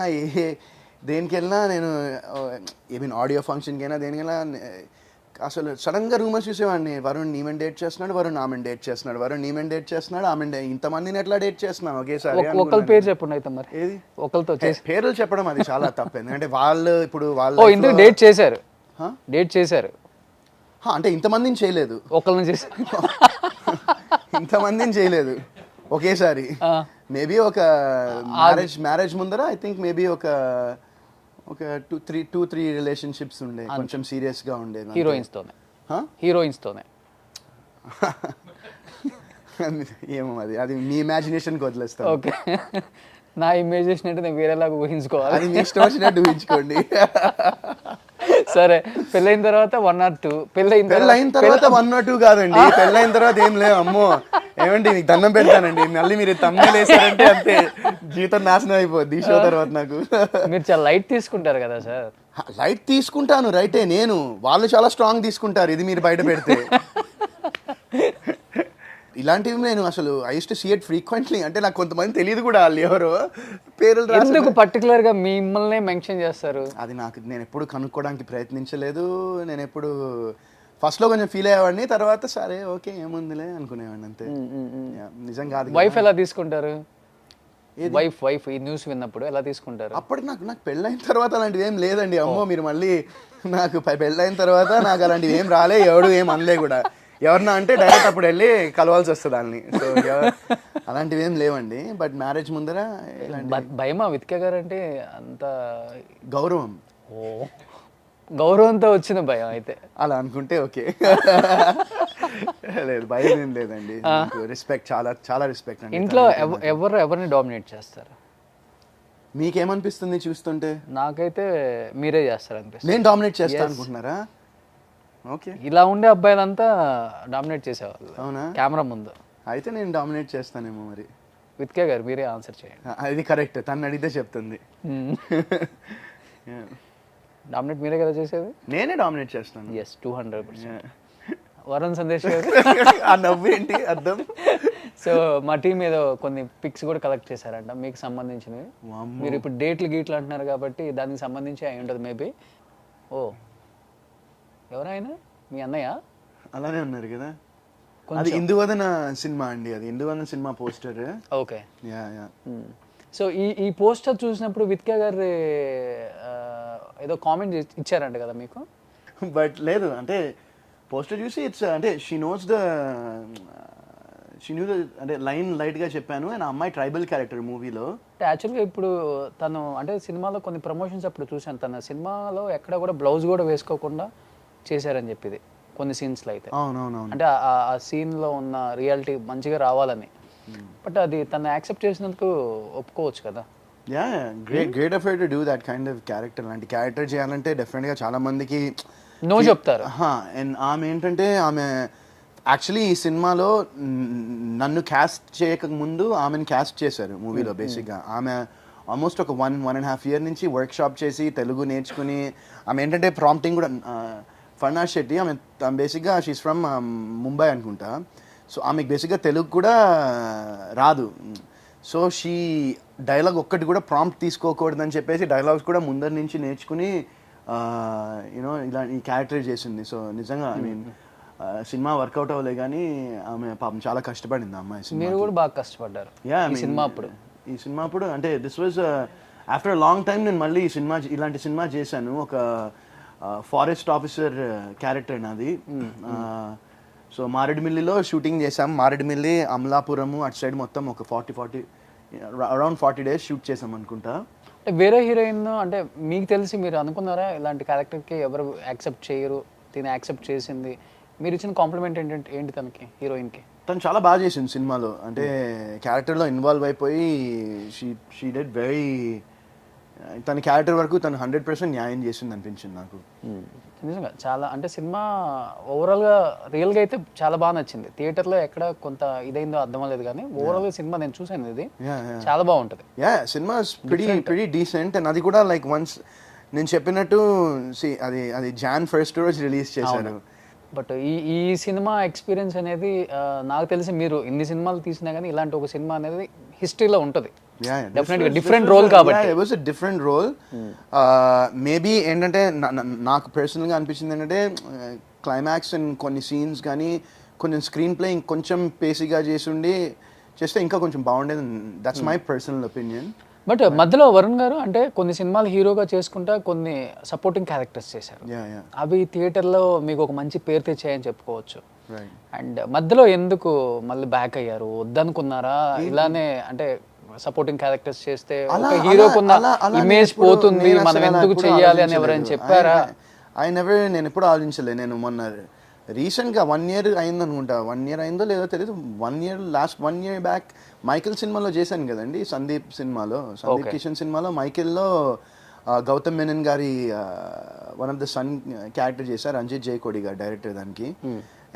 దేనికి వెళ్ళినా నేను ఆడియో ఫంక్షన్కి అయినా దేనికైనా అసలు సడన్గా రూమర్స్ చూసేవాడిని. వరుణ్ ఈమెన్ డేట్ చేస్తున్నాడు, వరుణ్ ఆమెన్ డేట్ చేస్తున్నాడు, వరుణ్ ఈమెన్ డేట్ చేస్తున్నాడు, ఆమెన్ ఇంతమందిని ఎట్లా డేట్ చేస్తున్నాను ఒకేసారి. ఒకళ్ళ పేరు చెప్పండి అయితే మరి. ఏది? ఒకళ్ళతో పేర్లు చెప్పడం అది చాలా తప్పు. ఎందుకంటే వాళ్ళు ఇందుకు డేట్ చేశారు అంటే ఇంతమందిని చేయలేదు, ఒకళ్ళని చేశారు. ఇంతమందిని చేయలేదు ఒకేసారి. మేబీ ఒక మ్యారేజ్ ముందర ఐ థింక్ మేబీ ఒక 2-3 రిలేషన్షిప్స్ ఉండే, కొంచెం సీరియస్ గా ఉండేది. హీరోయిన్స్ తోనే ఏమో అది మీ ఇమాజినేషన్ కి వదిలేస్తాను. ఓకే, నా ఇమాజినేషన్ అంటే నేను వేరేలాగా ఊహించుకోవాలి. అది మీ ఇష్టం వచ్చినట్టు ఊహించుకోండి. సరే, పెళ్ళైన తర్వాత 1 or 2, పెళ్ళైన తర్వాత 1 or 2 కాదండి. పెళ్ళైన తర్వాత ఏం లేవు. అమ్మో, ఏమండి మీకు దండం పెడతానండి, మళ్ళీ మీరు తమ్ముళ్ళు వేసారంటే అంతే, జీవితం నాశనం అయిపోద్ది ఈ షో తర్వాత. నాకు మీరు చాలా లైట్ తీసుకుంటారు కదా సార్? లైట్ తీసుకుంటాను, రైటే. వాళ్ళు చాలా స్ట్రాంగ్ తీసుకుంటారు ఇది మీరు బయట పెడితే. ఇలాంటివి నేను అసలు I use to see it frequently. అంటే నాకు కొంతమంది తెలియదు కూడా వాళ్ళు ఎవరో పేర్లు ఎందుకు పర్టికులర్ గా మిమ్మల్ని మెన్షన్ చేస్తారు? అది నేను ఎప్పుడు కనుక్కోవడానికి ప్రయత్నించలేదు. నేను ఎప్పుడు ఫస్ట్లో కొంచెం ఫీల్ అయ్యేవాడిని, తర్వాత సరే ఓకే ఏముందిలే అనుకునేవాడిని అంతే. నిజం కాదు. వైఫ్ ఎలా తీసుకుంటారు? వైఫ్ ఈ న్యూస్ విన్నప్పుడు ఎలా తీసుకుంటారు? అప్పటికి నాకు పెళ్ళైన తర్వాత అలాంటివి ఏం లేదండి. అమ్మో, మీరు మళ్ళీ నాకు పెళ్ళైన తర్వాత నాకు అలాంటివి ఏం రాలే, ఎవడు ఏం అనలే కూడా. ఎవరన్నా అంటే డైరెక్ట్ అప్పుడు వెళ్ళి కలవాల్సి వస్తుంది వాళ్ళని. సో అలాంటివి ఏం లేవండి. బట్ మ్యారేజ్ ముందర భయమా వితికా గారు అంటే? అంత గౌరవం. గౌరవంతో వచ్చిన భయం అయితే అలా అనుకుంటే ఓకే. లేదు, భయం ఏం లేదండి. రెస్పెక్ట్, చాలా చాలా రెస్పెక్ట్ అండి. ఇంట్లో ఎవరిని డామినేట్ చేస్తారు? మీకేమనిపిస్తుంది చూస్తుంటే? నాకైతే మీరే చేస్తారు అనిపిస్తుంది. నేను డామినేట్ చేస్తాను అనుకుంటున్నారా? ఓకే, ఇలా ఉండే అబ్బాయిలంతా డామినేట్ చేసేవాళ్ళు అవునా? కెమెరా ముందు. అయితే నేను డామినేట్ చేస్తానేమో మరి. విత్కే గారు మీరే ఆన్సర్ చేయండి. అది కరెక్ట్, తను అడిగితే చెప్తుంది. డామినేట్ మీరే కదా చేసేది. నేనే డామినేట్ చేస్తాను. ఎస్ 200%. వరుణ్ సందేశ్ గారు ఆ నవ్వు ఏంటి అర్థం? సో మా టీం ఏదో కొన్ని పిక్స్ కూడా కలెక్ట్ చేశారంట మీకు సంబంధించినవి. వామ్మో. మీరు ఇప్పుడు డేట్లు గీట్లు అంటున్నారు కాబట్టి దానికి సంబంధించి అయి ఉంటుంది మేబీ. ఓ ఎవరైనా మీ అన్నయ్య అలానే ఉన్నారు కదా. అది కొంచెం ఇందువదన సినిమా అండి, అది ఇందువదన సినిమా poster. Okay. Yeah yeah. So ఈ పోస్టర్ చూసినప్పుడు విత్కే గారు ఏదో కామెంట్ ఇచ్చారంట కదా మీకు. బట్ లేదు అంటే పోస్టర్ చూసి ఇట్స్ అంటే షీ న్యూ ద అంటే లైన్ లైట్గా చెప్పాను. అండ్ ఆ అమ్మాయి ట్రైబల్ క్యారెక్టర్ మూవీలో. అంటే యాక్చువల్గా ఇప్పుడు తను అంటే సినిమాలో కొన్ని ప్రమోషన్స్ అప్పుడు చూశాను, తన సినిమాలో ఎక్కడ కూడా బ్లౌజ్ కూడా వేసుకోకుండా చేశారని చెప్పేది కొన్ని సీన్స్లో అయితే. అవునవునవును. అంటే ఆ సీన్లో ఉన్న రియాలిటీ మంచిగా రావాలని. బట్ అది తను యాక్సెప్ట్ చేసినందుకు ఒప్పుకోవచ్చు కదా. Yeah great effort to do that kind of character. లాంటి క్యారెక్టర్ చేయాలంటే డెఫినెట్గా చాలా మందికి నో చెప్తారు. అండ్ ఆమె ఏంటంటే ఆమె యాక్చువల్లీ ఈ సినిమాలో నన్ను క్యాస్ట్ చేయక ముందు ఆమెను క్యాస్ట్ చేశారు మూవీలో. బేసిక్గా ఆమె ఆల్మోస్ట్ ఒక 1.5 year నుంచి వర్క్ షాప్ చేసి తెలుగు నేర్చుకుని ఆమె ఏంటంటే ప్రాంప్టింగ్ కూడా ఫర్నా శెట్టి ఆమె బేసిక్గా షీస్ ఫ్రమ్ ముంబై అనుకుంటా. సో ఆమెకు బేసిక్గా తెలుగు కూడా రాదు. సో షీ డైలాగ్ ఒక్కటి కూడా ప్రాంప్ట్ తీసుకోకూడదని చెప్పేసి డైలాగ్స్ కూడా ముందర నుంచి నేర్చుకుని యూనో ఇలా ఈ క్యారెక్టర్ చేసింది. సో నిజంగా ఐ మీన్ సినిమా వర్కౌట్ అవ్వలే కానీ ఆమె పాపం చాలా కష్టపడింది అమ్మాయి. మీరు కూడా బాగా కష్టపడ్డారు ఈ సినిమా అప్పుడు. ఈ సినిమా అప్పుడు అంటే this was after long time నేను మళ్ళీ ఈ సినిమా ఇలాంటి సినిమా చేశాను. ఒక ఫారెస్ట్ ఆఫీసర్ క్యారెక్టర్ నాది. సో మారేడుమిల్లిలో షూటింగ్ చేసాం. మారేడుమిల్లి, అమలాపురము అటు సైడ్ మొత్తం ఒక 40 అరౌండ్ 40 days షూట్ చేసాం అనుకుంటా. అంటే వేరే హీరోయిన్ అంటే మీకు తెలిసి మీరు అనుకున్నారా ఇలాంటి క్యారెక్టర్కి ఎవరు యాక్సెప్ట్ చేయరు, తిని యాక్సెప్ట్ చేసింది, మీరు ఇచ్చిన కాంప్లిమెంట్ ఏంటి తనకి హీరోయిన్కి? తను చాలా బాగా చేసింది సినిమాలో. అంటే క్యారెక్టర్లో ఇన్వాల్వ్ అయిపోయి షీ డెడ్ వెరీ తన క్యారెక్టర్ వరకు తను 100% న్యాయం చేసింది అనిపించింది నాకు. నిజంగా చాలా అంటే సినిమా ఓవరాల్గా రియల్గా అయితే చాలా బాగా నచ్చింది. థియేటర్లో ఎక్కడ కొంత ఇదైందో అర్థం అవ్వలేదు కానీ ఓవరాల్గా సినిమా నేను చూసాను, ఇది చాలా బాగుంటుంది. Cinema pretty decent. అండ్ అది కూడా లైక్ వన్స్ నేను చెప్పినట్టు అది Jan 1st రోజు రిలీజ్ చేశారు. బట్ ఈ సినిమా ఎక్స్పీరియన్స్ అనేది నాకు తెలిసి మీరు ఇన్ని సినిమాలు తీసినా కానీ ఇలాంటి ఒక సినిమా అనేది హిస్టరీలో ఉంటుంది. డెఫినెట్గా డిఫరెంట్ రోల్ కాబట్టి. It was a different role. Maybe ఏంటంటే నాకు పర్సనల్గా అనిపించింది ఏంటంటే క్లైమాక్స్ అండ్ కొన్ని సీన్స్ కానీ కొంచెం స్క్రీన్ ప్లే ఇంకొంచెం పేసీగా చేస్తే ఇంకా కొంచెం బాగుండేది. That's my personal opinion. But మధ్యలో వరుణ్ గారు అంటే కొన్ని సినిమాలు హీరోగా చేసుకుంటా కొన్ని సపోర్టింగ్ క్యారెక్టర్స్ చేశారు. అవి థియేటర్లో మీకు ఒక మంచి పేరు తెచ్చాయని చెప్పుకోవచ్చు. అండ్ మధ్యలో ఎందుకు మళ్ళీ బ్యాక్ అయ్యారు? వద్దనుకున్నారా? ఇలానే అంటే సపోర్టింగ్ క్యారెక్టర్స్ చేస్తే ఒక హీరోకున్న ఇమేజ్ పోతుంది, మనం ఎందుకు చెయ్యాలి అని ఎవరైనా చెప్పారా? నేను ఎప్పుడు ఆలోచించలే. నేను మొన్న రీసెంట్గా 1 year అయింది అనుకుంటా, 1 year అయిందో లేదో తెలియదు, 1 year బ్యాక్ మైకేల్ సినిమాలో చేశాను కదండి, సందీప్ కిషన్ సినిమాలో మైకేల్లో గౌతమ్ మెనన్ గారి one of the sun character చేశారు, రంజిత్ జయకోడి గారు డైరెక్టర్ దానికి.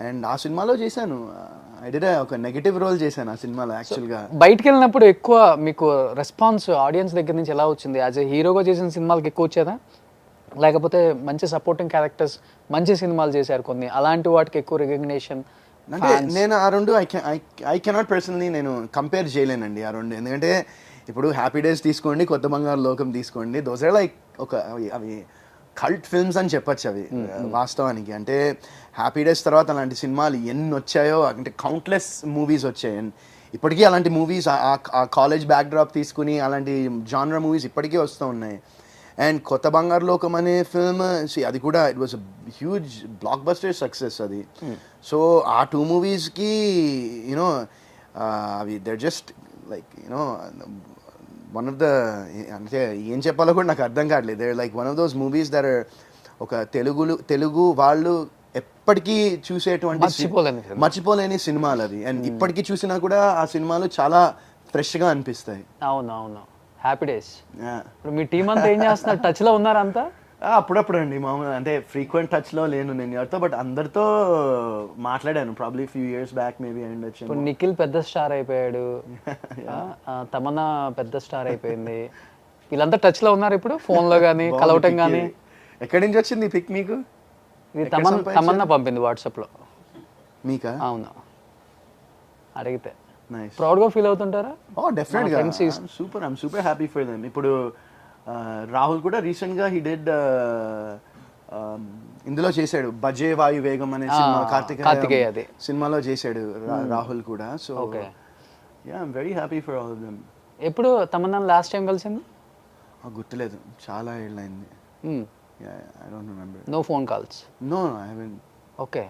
అండ్ ఆ సినిమాలో చేశాను, ఒక నెగటివ్ రోల్ చేశాను ఆ సినిమాలో. యాక్చువల్గా బయటకు వెళ్ళినప్పుడు ఎక్కువ మీకు రెస్పాన్స్ ఆడియన్స్ దగ్గర నుంచి ఎలా వచ్చింది? యాజ్ ఏ హీరోగా చేసిన సినిమాలకి ఎక్కువ వచ్చేదా, లేకపోతే మంచి సపోర్టింగ్ క్యారెక్టర్స్ మంచి సినిమాలు చేశారు కొన్ని, అలాంటి వాటికి ఎక్కువ రికగ్నేషన్? అంటే నేను ఆ రెండు ఐ కెనాట్ పర్సనలీ నేను కంపేర్ చేయలేనండి ఆ రెండు. ఎందుకంటే ఇప్పుడు హ్యాపీ డేస్ తీసుకోండి, కొత్త బంగారు లోకం తీసుకోండి, దోస్ ఆర్ లైక్ అవి కల్ట్ ఫిల్మ్స్ అని చెప్పచ్చు అవి వాస్తవానికి. అంటే హ్యాపీ డేస్ తర్వాత అలాంటి సినిమాలు ఎన్ని వచ్చాయో, అంటే కౌంట్లెస్ మూవీస్ వచ్చాయి. ఇప్పటికీ అలాంటి మూవీస్ ఆ కాలేజ్ బ్యాక్డ్రాప్ తీసుకుని అలాంటి జానర్ మూవీస్ ఇప్పటికీ వస్తూ ఉన్నాయి. అండ్ కొత్త బంగారు లోకం అనే ఫిల్మ్ అది కూడా it was a huge blockbuster success అది. సో ఆ 2 మూవీస్కి యూనో అవి they're just like you know one of the, అంటే ఏం చెప్పాలో కూడా నాకు అర్థం కావట్లేదు. They like one of those movies there ఒక తెలుగు వాళ్ళు ఎప్పటికీ చూసేటువంటి మర్చిపోలేని సినిమాలు అవి. అండ్ ఇప్పటికీ చూసినా కూడా ఆ సినిమాలు చాలా ఫ్రెష్గా అనిపిస్తాయి. అవునవును, హ్యాపీ డేస్. ఇప్పుడు మీ టీం అంతా ఏం చేస్తున్నారు? టచ్లో ఉన్నారా అంతా? అప్పుడప్పుడు అండి మామూలు, అంటే ఫ్రీక్వెంట్ టచ్లో లేను నేను ఎవరితో, బట్ అందరితో మాట్లాడాను. Probably few years back maybe అయి ఉండొచ్చు. ఇప్పుడు నిఖిల్ పెద్ద స్టార్ అయిపోయాడు, తమన్నా పెద్ద స్టార్ అయిపోయింది, వీళ్ళంతా టచ్లో ఉన్నారు ఇప్పుడు ఫోన్లో కానీ కలవటం కానీ. ఎక్కడి నుంచి వచ్చింది ఈ పిక్ మీకు? ఇది తమన్నా పంపింది వాట్సాప్లో. మీకా? అవును, అడిగితే నైస్. ప్రౌడ్గా ఫీల్ అవుతుంటారా? డెఫినెట్గా super, I'm super happy for them. ఇప్పుడు రాహుల్ కూడా రీసెంట్గా హీ డెడ్ ఇందులో చేశాడు, బజే వాయు వేగం అనే సినిమా, కార్తికేయ అది సినిమాలో చేశాడు రాహుల్ కూడా. So yeah, I'm very happy for all of them. ఎప్పుడు తమన్నా లాస్ట్ టైం కలిసింది? గుర్తులేదు, చాలా ఏళ్ళైంది. I don't remember. No phone calls? No, I haven't. Okay.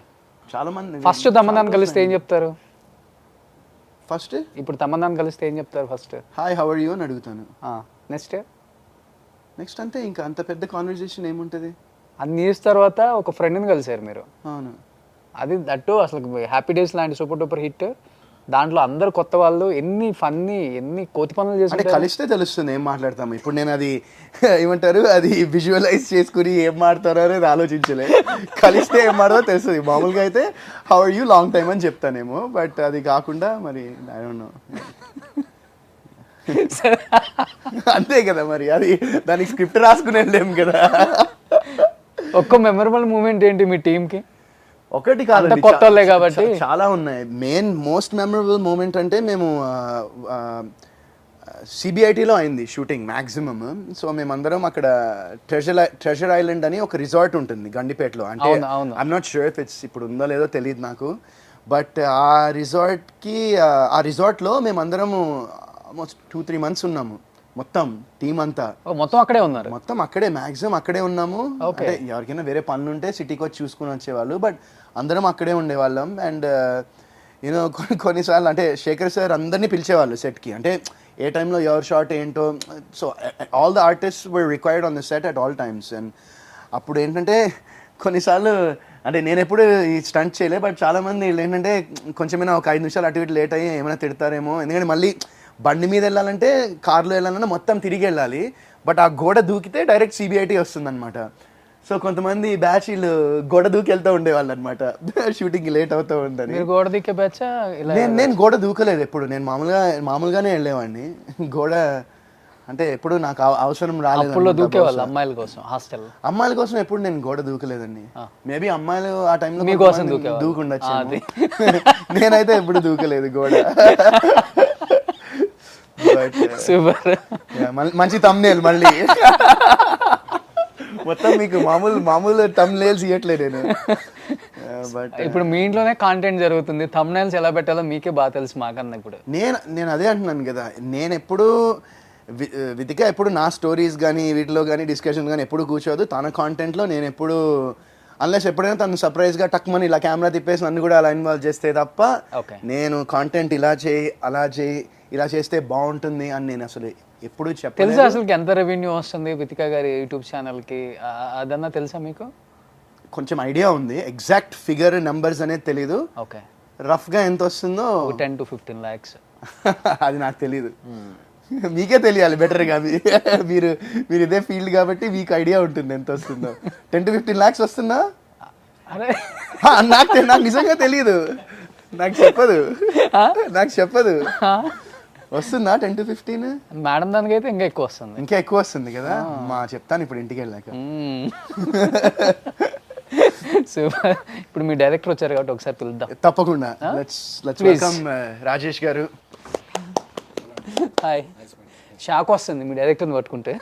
చాలా మంది ఫస్ట్ తమన్నాని కలిస్తే ఏం చెప్తారు? ఫస్ట్ ఇప్పుడు తమన్నాని కలిస్తే ఏం చెప్తారు? First hi how are you అని అడుగుతాను. నెక్స్ట్ అంటే ఇంకా అంత పెద్ద కాన్వర్సేషన్ ఏముంటుంది? అది న్యూస్ తర్వాత ఒక ఫ్రెండ్ని కలిసారు మీరు. అవును, అది దట్టు అసలు హ్యాపీ డేస్ లాంటి సూపర్ డూపర్ హిట్. దాంట్లో అందరు కొత్త వాళ్ళు, ఎన్ని ఫన్నీ, ఎన్ని కోతి పనులు అంటే చేసి కలిస్తే తెలుస్తుంది ఏం మాట్లాడతాము. ఇప్పుడు నేను అది ఏమంటారు, అది విజువలైజ్ చేసుకుని ఏం మాట్లాడతారో అనేది ఆలోచించలే. కలిస్తే ఏం మాట్లాడో తెలుస్తుంది. మామూలుగా అయితే how are you long time అని చెప్తానేమో, బట్ అది కాకుండా మరి ఐ డోంట్ నో. అంతే కదా మరి, అది దానికి స్క్రిప్ట్ రాసుకుని వెళ్ళలేము కదా. ఒక్క మెమరబుల్ మూమెంట్ ఏంటి మీ టీంకి? ఒకటి కాదు, కొత్త వాళ్ళే కాబట్టి చాలా ఉన్నాయి. మోస్ట్ మెమరబుల్ మూమెంట్ అంటే మేము సిబిఐటీలో అయింది షూటింగ్ మ్యాక్సిమమ్. సో మేమందరం అక్కడ ట్రెజర్ ఐలాండ్ అని ఒక రిసార్ట్ ఉంటుంది గండిపేటలో. అంటే I'm not sure if it's ఇప్పుడు ఉందో లేదో తెలియదు నాకు, బట్ ఆ రిసార్ట్లో మేమందరము ఆల్మోస్ట్ 2-3 months ఉన్నాము, మొత్తం టీం అంతా. మొత్తం అక్కడే ఉన్నారు? మొత్తం అక్కడే, మ్యాక్సిమం అక్కడే ఉన్నాము. అంటే ఎవరికైనా వేరే పనులు ఉంటే సిటీకి వచ్చి చూసుకుని వచ్చేవాళ్ళు, బట్ అందరం అక్కడే ఉండేవాళ్ళం. అండ్ యూనో కొన్నిసార్లు అంటే శేఖర్ సార్ అందరినీ పిలిచేవాళ్ళు సెట్కి, అంటే ఏ టైంలో ఎవరి షాట్ ఏంటో. So all the artist were required on the set at all times. And అప్పుడు ఏంటంటే కొన్నిసార్లు అంటే నేను ఎప్పుడు ఈ స్టంట్ చేయలే, బట్ చాలామంది ఏంటంటే కొంచెమైనా ఒక 5 నిమిషాలు అటు ఇటు లేట్ అయ్యి ఏమైనా తిడతారేమో, ఎందుకంటే మళ్ళీ బండి మీద వెళ్ళాలంటే కార్లో వెళ్ళాలన్నా మొత్తం తిరిగి వెళ్ళాలి, బట్ ఆ గోడ దూకితే డైరెక్ట్ సిబిఐటీ వస్తుందన్నమాట. సో కొంతమంది బ్యాచ్ వీళ్ళు గోడ దూకి వెళ్తూ ఉండేవాళ్ళు అనమాట, షూటింగ్ లేట్ అవుతూ ఉందని. గోడ దూకే బ్యాచ్? నేను గోడ దూకలేదు ఎప్పుడు, నేను మామూలుగానే వెళ్ళేవాడిని. గోడ అంటే ఎప్పుడు నాకు అవసరం రాలేదు. దూకేవాళ్ళు అమ్మాయిల కోసం హాస్టల్? అమ్మాయిల కోసం ఎప్పుడు నేను గోడ దూకలేదండి. మేబీ అమ్మాయిలు ఆ టైంలో దూకుండొచ్చు, నేనైతే ఎప్పుడు దూకలేదు గోడ. సూపర్, మంచి తమ్నేల్ మళ్ళీ మొత్తం మీకు మామూలు తమ్నేల్స్ ఇవ్వట్లేదు నేను. బట్ ఇప్పుడు మీ ఇంట్లోనే కాంటెంట్ జరుగుతుంది, తమ్నేల్స్ ఎలా పెట్టాలో మీకే బాగా తెలుసు మాకన్నా. ఇప్పుడు నేను అదే అంటున్నాను కదా, నేను ఎప్పుడు వితిక ఎప్పుడు నా స్టోరీస్ కానీ వీటిలో కానీ డిస్కషన్ కానీ ఎప్పుడు కూర్చోదు. తన కాంటెంట్లో నేను ఎప్పుడు అన్లెస్ ఎప్పుడైనా తను సర్ప్రైజ్గా టక్మని ఇలా కెమెరా తిప్పేసి నన్ను కూడా అలా ఇన్వాల్వ్ చేస్తే తప్ప, నేను కాంటెంట్ ఇలా చేయి అలా చేయి ఇలా చేస్తే బాగుంటుంది అని నేను అసలు ఎప్పుడు చెప్పలేదు. తెలుసా అసలు ఎంత రెవెన్యూ వస్తుంది వితిక గారి యూట్యూబ్ ఛానల్కి? అదన్నా తెలుసా మీకు? కొంచెం ఐడియా ఉంది, ఎగ్జాక్ట్ ఫిగర్ నెంబర్స్ అనేది తెలీదు. ఓకే, రఫ్గా ఎంత వస్తుందో 10 to 15 lakhs. అది నాకు తెలీదు, మీకే తెలియాలి బెటర్గా. మీరు ఇదే ఫీల్డ్ కాబట్టి మీకు ఐడియా ఉంటుంది ఎంత వస్తుందో. 10 to 15 lakhs వస్తుందా? నాకు నిజంగా తెలియదు, నాకు చెప్పదు. వస్తుందా 10 to 15? మేడం దానికి అయితే ఇంకా ఎక్కువ వస్తుంది కదా. చెప్తాను ఇప్పుడు ఇంటికి వెళ్ళాక. సూపర్. ఇప్పుడు మీ డైరెక్టర్ వచ్చారు కాబట్టి ఒకసారి పిలుద్దాం. తప్పకుండా. లెట్స్ వెల్కమ్ రాజేష్ గారు. హాయ్. షాక్ వస్తుంది మీ డైరెక్టర్ని పట్టుకుంటే.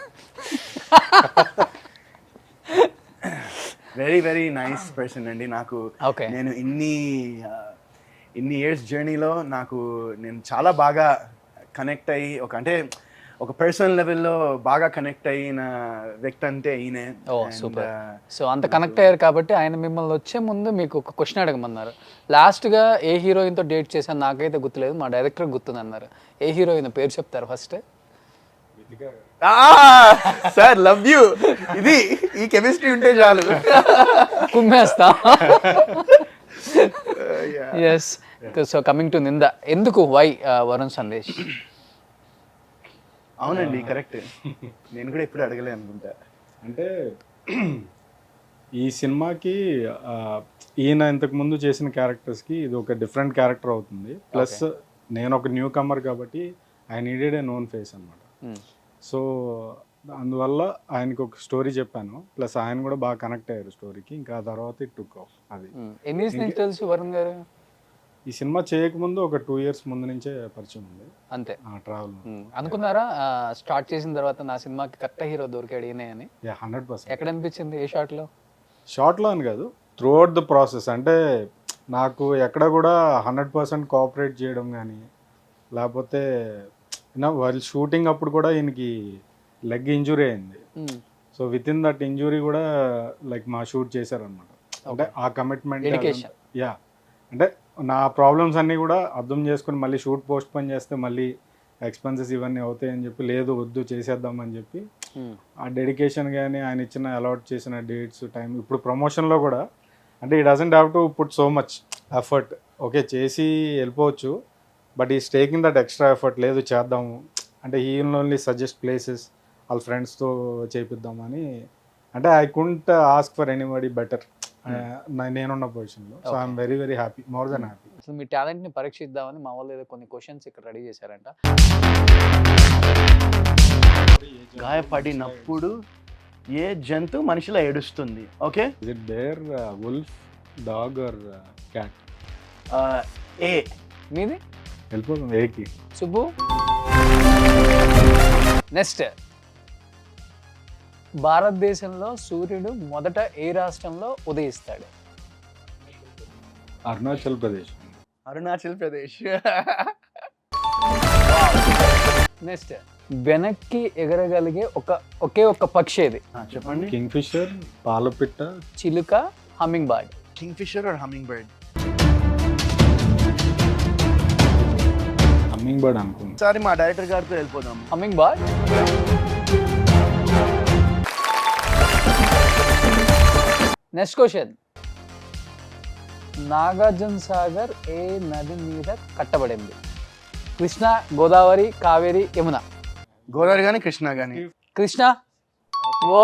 వెరీ వెరీ నైస్ పర్సన్ అండి. నాకు నేను ఇన్ని ఇయర్స్ జర్నీలో నేను చాలా బాగా కనెక్ట్ అయ్యి ఒక పర్సనల్ లెవెల్లో బాగా కనెక్ట్ అయిన వ్యక్తి అంటే ఈయనే. సూపర్. సో అంత కనెక్ట్ అయ్యారు కాబట్టి ఆయన మిమ్మల్ని వచ్చే ముందు మీకు ఒక క్వశ్చన్ అడగమన్నారు. లాస్ట్గా ఏ హీరోయిన్తో డేట్ చేశాను నాకైతే గుర్తులేదు, మా డైరెక్టర్ గుర్తుంది అన్నారు. ఏ హీరోయిన్ పేరు చెప్తారు ఫస్ట్? సార్ లవ్ యూ, ఇది ఈ కెమిస్ట్రీ ఉంటే చాలు, కుమ్మేస్తా. ఎస్. సో కమింగ్ టు నింద, ఎందుకు వై వరుణ్ సందేశ్? అవునండి, కరెక్ట్. నేను కూడా ఎప్పుడు అడగలే అనుకుంటా. అంటే ఈ సినిమాకి ఆ, ఈయన ఇంతకు ముందు చేసిన క్యారెక్టర్స్కి ఇది ఒక డిఫరెంట్ క్యారెక్టర్ అవుతుంది. ప్లస్ నేను ఒక న్యూ కమర్ కాబట్టి I needed A known face అనమాట. సో అందువల్ల ఆయనకు ఒక స్టోరీ చెప్పాను. ప్లస్ ఆయన కూడా బాగా కనెక్ట్ అయ్యారు స్టోరీకి. ఇంకా ఆ తర్వాత ఇట్ టుక్ ఆఫ్. అది ఎన్ని ఇయర్స్ నుంచి తెలుసు వరుణ్ గారు? ఈ సినిమా చేయకముందు ఒక 2 years ముందు నుంచే పరిచయం ఉంది. అంతే. ట్రావెల్ అనుకున్నారా స్టార్ట్ చేసిన తర్వాత నా సినిమాకి కరెక్ట్ హీరో దొరికాడు ఈయనే అని? 100%. ఎక్కడ అనిపించింది? ఏ షాట్ లో? షార్ట్లో అని కాదు, త్రూ అవుట్ ద ప్రాసెస్. అంటే నాకు ఎక్కడ కూడా 100% కోఆపరేట్ చేయడం కానీ, లేకపోతే వాళ్ళు షూటింగ్ అప్పుడు కూడా ఈయనకి లెగ్ ఇంజురీ అయింది. So with in that injury కూడా లైక్ మా షూట్ చేశారనమాట. అంటే ఆ కమిట్మెంట్, డెడికేషన్. యా, అంటే నా ప్రాబ్లమ్స్ అన్నీ కూడా అర్థం చేసుకుని మళ్ళీ షూట్ పోస్ట్ పోన్ చేస్తే మళ్ళీ ఎక్స్పెన్సెస్ ఇవన్నీ అవుతాయని చెప్పి, లేదు వద్దు చేసేద్దామని చెప్పి ఆ డెడికేషన్ కానీ ఆయన ఇచ్చిన అలాట్ చేసిన డేట్స్ టైం. ఇప్పుడు ప్రమోషన్లో కూడా అంటే ఈ doesn't have to put so much effort. Okay చేసి వెళ్ళిపోవచ్చు, but is taking that extra effort. లేదు చేద్దాము అంటే he will only suggest places, వాళ్ళ ఫ్రెండ్స్తో చేపిద్దామని. అంటే I couldn't ask for anybody better నేనున్న పొజిషన్లో. So I'm very very happy, more than happy. అసలు మీ టాలెంట్ ని పరీక్షిద్దామని మా వాళ్ళు ఏదో కొన్ని క్వశ్చన్స్ ఇక్కడ రెడీ చేశారంట. గాయపడినప్పుడు ఏ జంతువు మనిషిలో ఏడుస్తుంది? Okay, is it bear, wolf, dog or cat? A. మీది? వెళ్ళిపోతుంది ఏకి. సుబ్బు. నెక్స్ట్, భారతదేశంలో సూర్యుడు మొదట ఏ రాష్ట్రంలో ఉదయిస్తాడు? అరుణాచల్ ప్రదేశ్. అరుణాచల్ ప్రదేశ్. నెక్స్ట్, వెనక్కి ఎగరగలిగే ఒకే ఒక్క పక్షి ఏది? చెప్పండి. కింగ్ ఫిషర్, పాలపిట్ట, చిలుక, hummingbird. Kingfisher or hummingbird? Hummingbird అనుకుంటా. ఒకసారి మా డైరెక్టర్ గారితో వెళ్ళిపోదాం. Hummingbird. Next question, Nagarjuna Sagar ఏ నది మీద కట్టబడింది? కృష్ణ, గోదావరి, కావేరి, యమున? గోదావరి కానీ కృష్ణ కానీ. కృష్ణ. ఓ.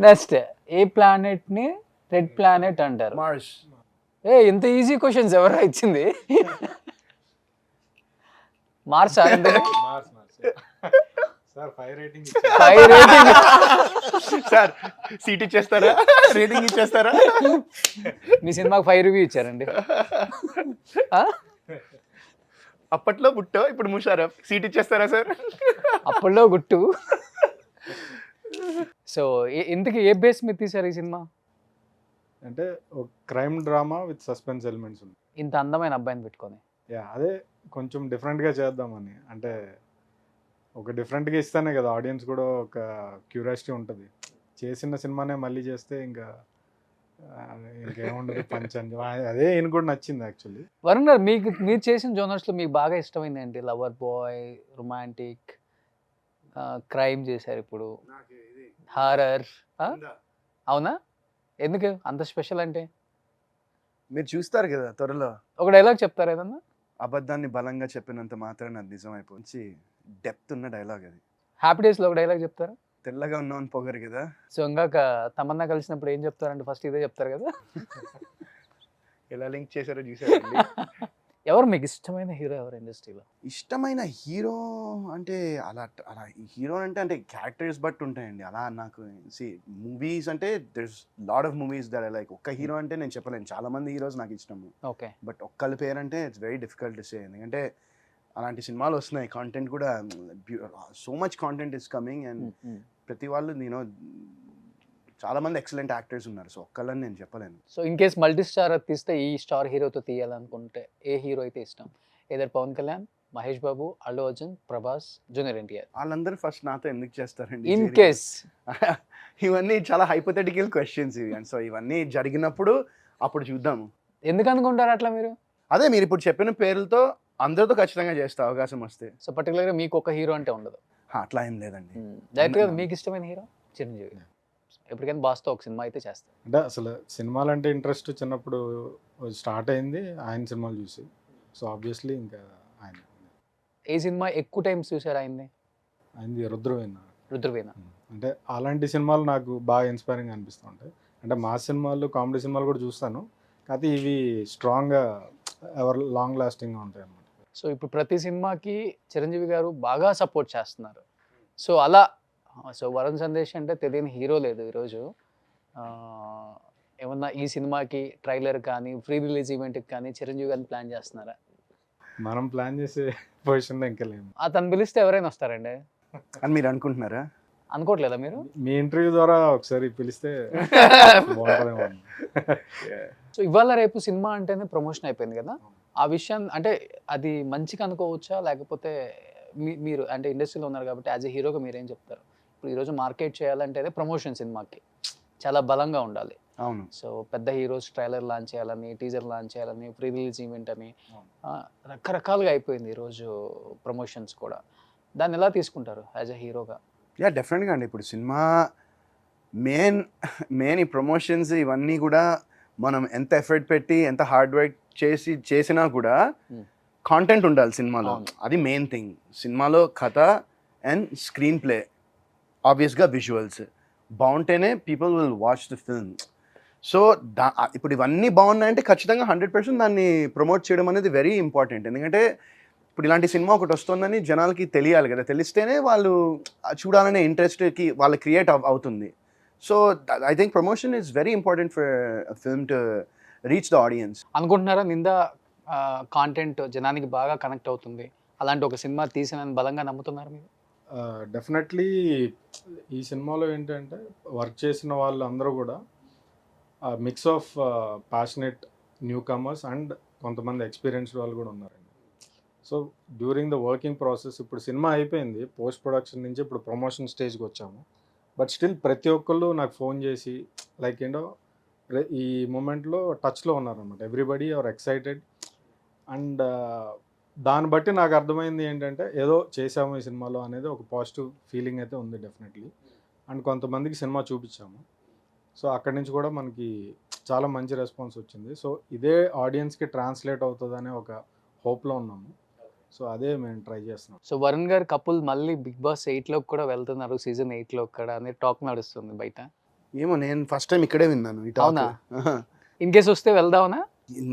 నెక్స్ట్, ఏ ప్లానెట్ ని రెడ్ ప్లానెట్ అంటారు? మార్స్. ఇంత ఈజీ క్వశ్చన్స్ ఎవరా ఇచ్చింది? మార్సా? Sir 5 rating. 5 rating. Sir seat ఇచ్చేస్తారా? రేటింగ్ ఇచ్చేస్తారా? మీ సినిమాకి 5 రివ్యూ ఇచ్చారండి. అప్పట్లో బుట్టో, ఇప్పుడు ముషారఫ్. సీట్ ఇచ్చేస్తారా సార్? అప్పట్లో గుట్టు. సో ఇంతకీ ఏ బేస్ మీద తీశారు ఈ సినిమా? అంటే ఒక crime drama with suspense elements ఉంది. ఇంత అందమైన అబ్బాయిని పెట్టుకొని. యా, అదే కొంచెం డిఫరెంట్గా చేద్దామని. అంటే ఒక డిఫరెంట్గా ఇస్తేనే కదా ఆడియన్స్ కూడా ఒక క్యూరియాసిటీ ఉంటుంది. చేసిన సినిమానే మళ్ళీ చేస్తే ఇంకా ఇంకేముండదు పంచంజ. అదే ఈయన కూడా నచ్చింది యాక్చువల్లీ. వరుణ్ గారు, మీరు చేసిన జోనర్స్లో మీకు బాగా ఇష్టమైంది ఏంటి? లవర్ బాయ్, రొమాంటిక్, క్రైమ్ చేశారు, ఇప్పుడు హారర్. అవునా? ఎందుకు అంత స్పెషల్ అంటే? మీరు చూస్తారు కదా త్వరలో. ఒక డైలాగ్ చెప్తారా ఏదన్నా? అబద్ధాన్ని బలంగా చెప్పినంత మాత్రం అది నిజం అయిపోయి డెప్త్ ఉన్న డైలాగ్ అది. హ్యాపీ డేస్లో ఒక డైలాగ్ చెప్తారా? తెల్లగా ఉన్నామని పొగరు కదా. సో ఇందాక తమన్నా కలిసినప్పుడు ఏం చెప్తారంటే ఫస్ట్ ఇదే చెప్తారు కదా. ఎలా లింక్ చేశారో చూసారండి. ఎవరు మీకు ఇష్టమైన హీరో ఎవరు ఇండస్ట్రీలో? ఇష్టమైన హీరో అంటే అలా అలా హీరో అంటే క్యారెక్టర్స్ బట్టి ఉంటాయండి. అలా నాకు మూవీస్ అంటే there's lot of movies that I like. ఒక్క హీరో అంటే నేను చెప్పలేను, చాలా మంది హీరోస్ నాకు ఇష్టము. ఓకే. బట్ ఒక్కళ్ళ పేరు అంటే it's very difficult to say. ఎందుకంటే అలాంటి సినిమాలు వస్తున్నాయి, కాంటెంట్ కూడా so much content is coming and ప్రతి వాళ్ళు నేను చాలా మంది ఎక్సలెంట్ యాక్టర్స్ ఉన్నారు. సో ఒక్కళ్ళని నేను చెప్పలేను. So in case multi star తీస్తే ఈ స్టార్ హీరోతో తీయాలనుకుంటే ఏ హీరో అయితే ఇష్టం? Either Pawan Kalyan, Mahesh Babu, Allu Arjun, Prabhas, junior NTR? వాళ్ళందరూ ఫస్ట్ నాతో ఎందుకు చేస్తారండి? ఇన్ కేస్ ఇవన్నీ చాలా హైపోథెటికల్ క్వశ్చన్స్ ఇవి. అండ్ సో ఇవన్నీ జరిగినప్పుడు అప్పుడు చూద్దాము. ఎందుకు అనుకుంటారు అట్లా మీరు? అదే మీరు ఇప్పుడు చెప్పిన పేర్లతో అందరితో ఖచ్చితంగా చేస్తే అవకాశం వస్తే. సో పర్టికులర్గా మీకు ఒక హీరో అంటే ఉండదు? అట్లా ఏం లేదండి. డైరెక్ట్గా మీకు ఇష్టమైన హీరో? చిరంజీవి. ఎప్పటికైనా బాస్తో ఒక సినిమా అయితే చేస్తారు? అంటే అసలు సినిమాలు అంటే ఇంట్రెస్ట్ చిన్నప్పుడు స్టార్ట్ అయింది ఆయన సినిమాలు చూసి. సో ఆబ్వియస్లీ ఇంకా ఆయన. ఏ సినిమా ఎక్కువ టైమ్స్ చూసారు ఆయన్ని? ఆయనది రుద్రవీణ. రుద్రవీణ. అంటే అలాంటి సినిమాలు నాకు బాగా ఇన్స్పైరింగ్ అనిపిస్తూ ఉంటాయి. అంటే మా సినిమాలు, కామెడీ సినిమాలు కూడా చూస్తాను. కాకపోతే ఇవి స్ట్రాంగ్గా ఎవర్ లాంగ్ లాస్టింగ్గా ఉంటాయి అన్నమాట. సో ఇప్పుడు ప్రతి సినిమాకి చిరంజీవి గారు బాగా సపోర్ట్ చేస్తున్నారు. సో అలా వరుణ్ సందేశ్ అంటే తెలియని హీరో లేదు ఈరోజు. ఏమన్నా ఈ సినిమాకి ట్రైలర్ కానీ ప్రీ రిలీజ్ ఈవెంట్కి కానీ చిరంజీవి గారిని ప్లాన్ చేస్తున్నారా? మనం ప్లాన్ చేసే పొజిషన్లో ఇంకా లేము. అతను పిలిస్తే ఎవరైనా వస్తారండి? అని మీరు అనుకుంటున్నారా? అనుకోవట్లేదా మీరు? మీ ఇంటర్వ్యూ ద్వారా ఒకసారి పిలిస్తే బాగుంటుందేమో. సో ఇవాళ రేపు సినిమా అంటేనే ప్రమోషన్ అయిపోయింది కదా, ఆ విషయం అంటే అది మంచిగా అనుకోవచ్చా, లేకపోతే మీరు అంటే ఇండస్ట్రీలో ఉన్నారు కాబట్టి యాజ్ ఎ హీరోగా మీరేం చెప్తారు? ఇప్పుడు ఈరోజు మార్కెట్ చేయాలంటేనే ప్రమోషన్ సినిమాకి చాలా బలంగా ఉండాలి. అవును. సో పెద్ద హీరోస్ ట్రైలర్ లాంచ్ చేయాలని, టీజర్ లాంచ్ చేయాలని, ప్రీ రిలీజ్ ఈవెంట్ అని రకరకాలుగా అయిపోయింది ఈరోజు ప్రమోషన్స్ కూడా. దాన్ని ఎలా తీసుకుంటారు యాజ్ ఎ హీరోగా? యా, డెఫినెట్గా అండి. ఇప్పుడు సినిమా మెయిన్ ఈ ప్రమోషన్స్ ఇవన్నీ కూడా మనం ఎంత ఎఫర్ట్ పెట్టి ఎంత హార్డ్ వర్క్ చేసినా కూడా కాంటెంట్ ఉండాలి సినిమాలో. అది మెయిన్ థింగ్. సినిమాలో కథ అండ్ స్క్రీన్ ప్లే, ఆబ్వియస్గా విజువల్స్ బాగుంటేనే people will watch the film. So ఇప్పుడు ఇవన్నీ బాగున్నాయంటే ఖచ్చితంగా 100% దాన్ని ప్రమోట్ చేయడం అనేది వెరీ ఇంపార్టెంట్. ఎందుకంటే ఇప్పుడు ఇలాంటి సినిమా ఒకటి వస్తుందని జనాలకి తెలియాలి కదా, తెలిస్తేనే వాళ్ళు చూడాలనే ఇంట్రెస్ట్కి వాళ్ళు క్రియేట్ అవుతుంది. So I think promotion is very important for film to reach the audience. అనుకుంటున్నారా నింద కాంటెంట్ జనానికి బాగా కనెక్ట్ అవుతుంది, అలాంటి ఒక సినిమా తీసిన బలంగా నమ్ముతున్నారు మీరు? డెఫినెట్లీ ఈ సినిమాలో ఏంటంటే వర్క్ చేసిన వాళ్ళు అందరూ కూడా mix of passionate new comers and కొంతమంది ఎక్స్పీరియన్స్డ్ వాళ్ళు కూడా ఉన్నారండి. So during the working process ఇప్పుడు సినిమా అయిపోయింది, పోస్ట్ ప్రొడక్షన్ నుంచి ఇప్పుడు ప్రమోషన్ స్టేజ్కి వచ్చాము. బట్ స్టిల్ ప్రతి ఒక్కళ్ళు నాకు ఫోన్ చేసి లైక్ ఏంటో ఈ మూమెంట్లో టచ్లో ఉన్నారనమాట. Everybody are excited. అండ్ దాన్ని బట్టి నాకు అర్థమైంది ఏంటంటే ఏదో చేసాము ఈ సినిమాలో అనేది ఒక పాజిటివ్ ఫీలింగ్ అయితే ఉంది డెఫినెట్లీ. అండ్ కొంతమందికి సినిమా చూపించాము. సో అక్కడి నుంచి కూడా మనకి చాలా మంచి రెస్పాన్స్ వచ్చింది. సో ఇదే ఆడియన్స్కి ట్రాన్స్లేట్ అవుతుందనే ఒక హోప్లో ఉన్నాము. సో అదే మేము ట్రై చేస్తున్నాం. సో వరుణ్ గారు కపుల్ మళ్ళీ బిగ్ బాస్ 8లోకి కూడా వెళ్తున్నారు, సీజన్ 8లో కూడా అనే టాక్ నడుస్తుంది బయట. ఏమో, నేను ఫస్ట్ టైం ఇక్కడే విన్నాను ఈ టాక్. అవునా? ఇన్ కేస్ వస్తే వెళ్దామనా?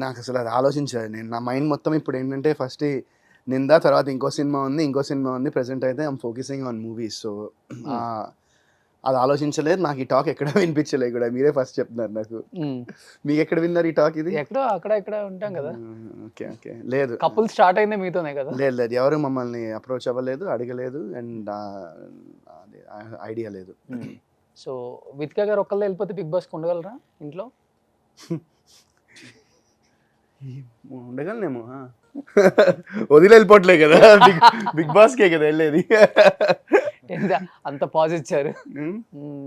నాకు అసలు అది ఆలోచించాలి. నేను నా మైండ్ మొత్తం ఇప్పుడు ఏంటంటే ఫస్ట్ నిందా, తర్వాత ఇంకో సినిమా ఉంది. ప్రెసెంట్ అయితే I'm focusing on movies. So అది ఆలోచించలేదు. నాకు ఈ టాక్ ఎక్కడ వినిపించలేదు కూడా. మీరే ఫస్ట్ చెప్తున్నారు నాకు. మీకు ఎక్కడ విన్నారు ఈ టాక్? ఇది ఎక్కడో అక్కడ ఇక్కడ ఉంటాం కదా. ఓకే. లేదు, కపుల్ స్టార్ట్ అయిందే మీతోనే కదా? లేదు, ఎవరు మమ్మల్ని అప్రోచ్ అవ్వలేదు, అడగలేదు, అండ్ ఐడియా లేదు. సో వితికా గారు ఒక్కళ్ళే వెళ్ళిపోతే బిగ్ బాస్కి ఉండగలరా ఇంట్లో? ఉండగలనేమో, వదిలి వెళ్ళిపోవట్లే కదా, బిగ్ బాస్కే కదా వెళ్ళేది. అంత పాజ్ ఇచ్చారు.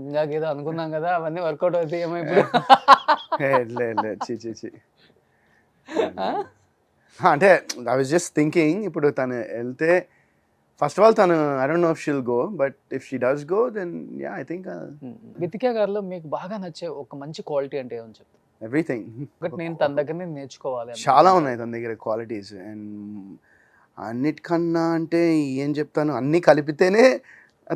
ఇందాకేదో అనుకున్నాం కదా, అవన్నీ వర్కౌట్ అవుతాయి ఏమో ఇప్పుడు. చీ అంటే ఐ వాజ్ జస్ట్ థింకింగ్, ఇప్పుడు తను వెళ్తే ఫస్ట్ ఆఫ్ ఆల్ తను I don't know if she'll go, but if she does go then yeah I think. Vithika గారిలో మీకు బాగా నచ్చే ఒక మంచి క్వాలిటీ అంటే ఏమని చెప్తారు? ఎవ్రీథింగ్. బట్ నేను తన దగ్గర నేర్చుకోవాలి. చాలా ఉన్నాయి తన దగ్గర క్వాలిటీస్. అండ్ అన్నిటికన్నా అంటే ఏం చెప్తాను, అన్నీ కలిపితేనే